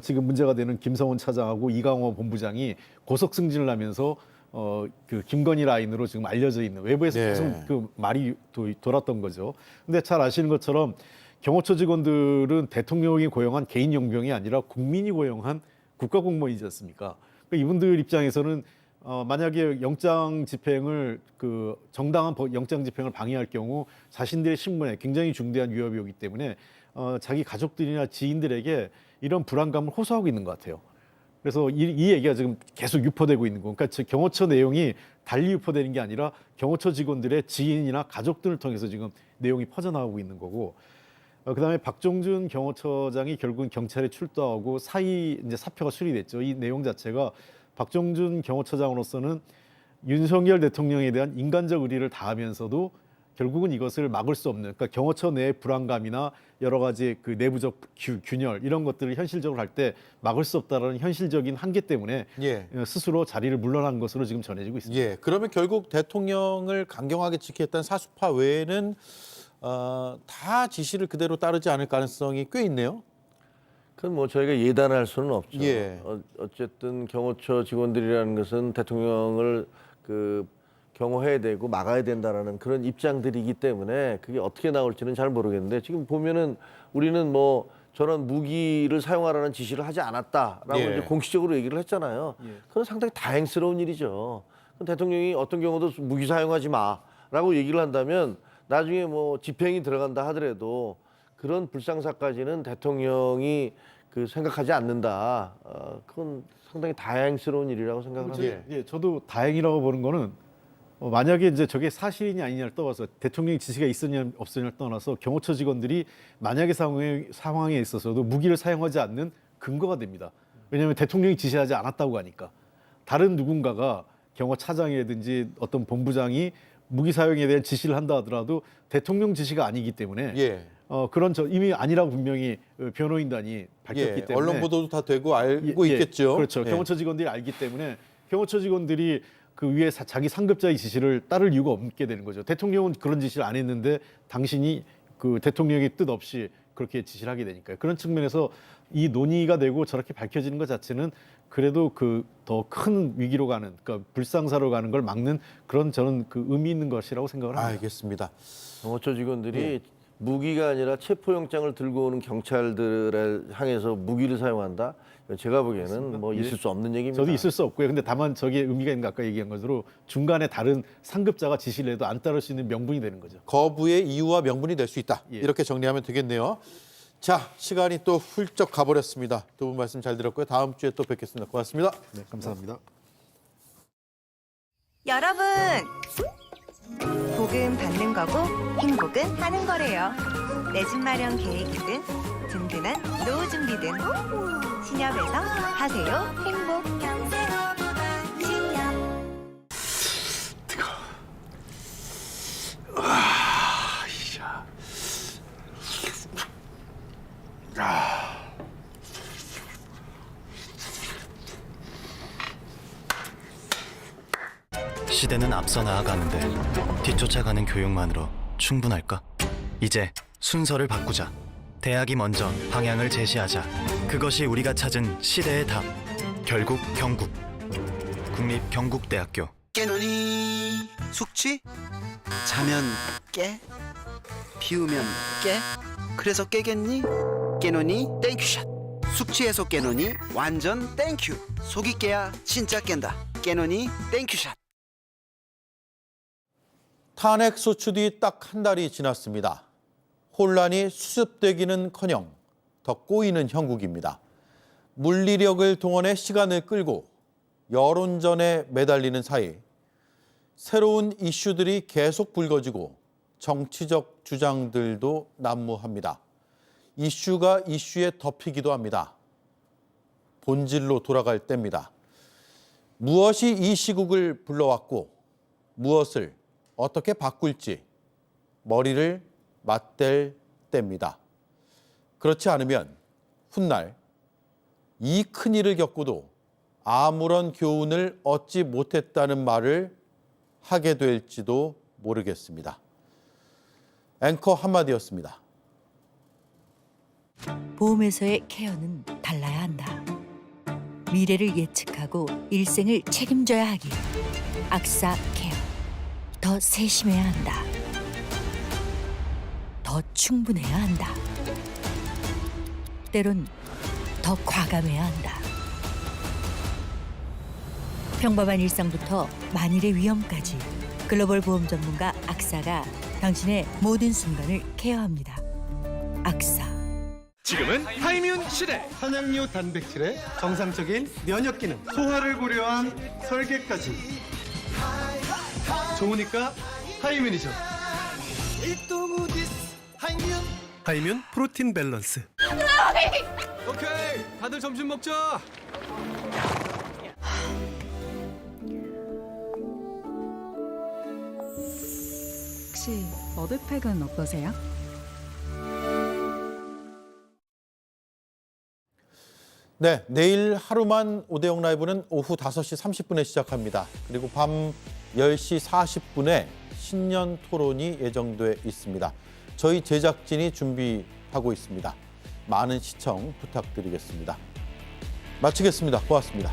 지금 문제가 되는 김성훈 차장하고 이광호 본부장이 고속 승진을 하면서 그 김건희 라인으로 지금 알려져 있는 외부에서 네. 계속 그 말이 돌았던 거죠. 근데 잘 아시는 것처럼 경호처 직원들은 대통령이 고용한 개인 용병이 아니라 국민이 고용한 국가공무원이지 않습니까? 그러니까 이분들 입장에서는 만약에 영장 집행을 정당한 영장 집행을 방해할 경우 자신들의 신분에 굉장히 중대한 위협이 오기 때문에 자기 가족들이나 지인들에게 이런 불안감을 호소하고 있는 것 같아요. 그래서 이 얘기가 지금 계속 유포되고 있는 거. 그러니까 경호처 내용이 달리 유포되는 게 아니라 경호처 직원들의 지인이나 가족들을 통해서 지금 내용이 퍼져나가고 있는 거고. 그다음에 박종준 경호처장이 결국은 경찰에 출두하고 이제 사표가 수리됐죠. 이 내용 자체가 박종준 경호처장으로서는 윤석열 대통령에 대한 인간적 의리를 다하면서도 결국은 이것을 막을 수 없는, 그러니까 경호처 내의 불안감이나 여러 가지 그 내부적 균열 이런 것들을 현실적으로 할 때 막을 수 없다라는 현실적인 한계 때문에 예. 스스로 자리를 물러난 것으로 지금 전해지고 있습니다. 예. 그러면 결국 대통령을 강경하게 지키겠다는 사수파 외에는 다 지시를 그대로 따르지 않을 가능성이 꽤 있네요. 그건 뭐 저희가 예단할 수는 없죠. 예. 어쨌든 경호처 직원들이라는 것은 대통령을 경호해야 되고 막아야 된다라는 그런 입장들이기 때문에 그게 어떻게 나올지는 잘 모르겠는데 지금 보면은 우리는 뭐 저런 무기를 사용하라는 지시를 하지 않았다라고 예. 이제 공식적으로 얘기를 했잖아요. 그건 상당히 다행스러운 일이죠. 대통령이 어떤 경우도 무기 사용하지 마라고 얘기를 한다면 나중에 뭐 집행이 들어간다 하더라도 그런 불상사까지는 대통령이 생각하지 않는다. 그건 상당히 다행스러운 일이라고 생각을 합니다. 예, 저도 다행이라고 보는 거는 만약에 이제 저게 사실이냐 아니냐를 떠나서 대통령의 지시가 있었냐 없었냐를 떠나서 경호처 직원들이 만약의 상황에 있어서도 무기를 사용하지 않는 근거가 됩니다. 왜냐하면 대통령이 지시하지 않았다고 하니까 다른 누군가가 경호차장이라든지 어떤 본부장이 무기 사용에 대한 지시를 한다 하더라도 대통령 지시가 아니기 때문에 예. 그런 이미 아니라고 분명히 변호인단이 밝혔기 때문에 언론 보도도 다 되고 알고 있겠죠. 그렇죠. 경호처 직원들이 알기 때문에 경호처 직원들이 그 위에 자기 상급자의 지시를 따를 이유가 없게 되는 거죠. 대통령은 그런 지시를 안 했는데 당신이 그 대통령의 뜻 없이 그렇게 지시를 하게 되니까요. 그런 측면에서 이 논의가 되고 저렇게 밝혀지는 것 자체는 그래도 그 더 큰 위기로 가는, 그러니까 불상사로 가는 걸 막는 그런 저는 그 의미 있는 것이라고 생각을 합니다. 알겠습니다. 경호처 직원들이 무기가 아니라 체포영장을 들고 오는 경찰들을 향해서 무기를 사용한다? 제가 보기에는 뭐 있을 수 없는 얘기입니다. 저도 있을 수 없고요. 근데 다만 저게 의미가 있는 게 아까 얘기한 것으로 중간에 다른 상급자가 지시를 해도 안 따를 수 있는 명분이 되는 거죠. 거부의 이유와 명분이 될 수 있다. 이렇게 정리하면 되겠네요. 자, 시간이 또 훌쩍 가버렸습니다. 두 분 말씀 잘 들었고요. 다음 주에 또 뵙겠습니다. 고맙습니다. 네, 감사합니다. 여러분, 복은 받는 거고 행복은 하는 거래요. 내 집 마련 계획이든 든든한 노후 준비든 신협에서 하세요 행복. 신협. 시대는 앞서 나아가는데 뒤쫓아가는 교육만으로 충분할까? 이제 순서를 바꾸자. 대학이 먼저 방향을 제시하자. 그것이 우리가 찾은 시대의 답. 결국 경국. 국립경국대학교. 깨노니 숙취? 자면 깨? 비우면 깨? 그래서 깨겠니? 깨노니 땡큐샷. 숙취해소 깨노니 완전 땡큐. 속이 깨야 진짜 깬다. 깨노니 땡큐샷. 탄핵 소추 뒤 딱 한 달이 지났습니다. 혼란이 수습되기는커녕 더 꼬이는 형국입니다. 물리력을 동원해 시간을 끌고 여론전에 매달리는 사이 새로운 이슈들이 계속 불거지고 정치적 주장들도 난무합니다. 이슈가 이슈에 덮이기도 합니다. 본질로 돌아갈 때입니다. 무엇이 이 시국을 불러왔고 무엇을 어떻게 바꿀지 머리를 맞댈 때입니다. 그렇지 않으면 훗날 이 큰일을 겪고도 아무런 교훈을 얻지 못했다는 말을 하게 될지도 모르겠습니다. 앵커 한마디였습니다. 보험회사의 케어는 달라야 한다. 미래를 예측하고 일생을 책임져야 하기에 악사 케어. 더 세심해야 한다. 더 충분해야 한다. 때론 더 과감해야 한다. 평범한 일상부터 만일의 위험까지 글로벌 보험 전문가 악사가 당신의 모든 순간을 케어합니다. 악사. 지금은 하이뮨 시대. 한양류 단백질의 정상적인 면역 기능, 소화를 고려한 설계까지. 좋으니까 하이뮨이죠. 하이뮨 프로틴 밸런스. 오케이, 다들 점심 먹자. 혹시 머드팩은 어떠세요? 네, 내일 하루만 오대영 라이브는 오후 5시 30분에 시작합니다. 그리고 밤 10시 40분에 신년 토론이 예정돼 있습니다. 저희 제작진이 준비하고 있습니다. 많은 시청 부탁드리겠습니다. 마치겠습니다. 고맙습니다.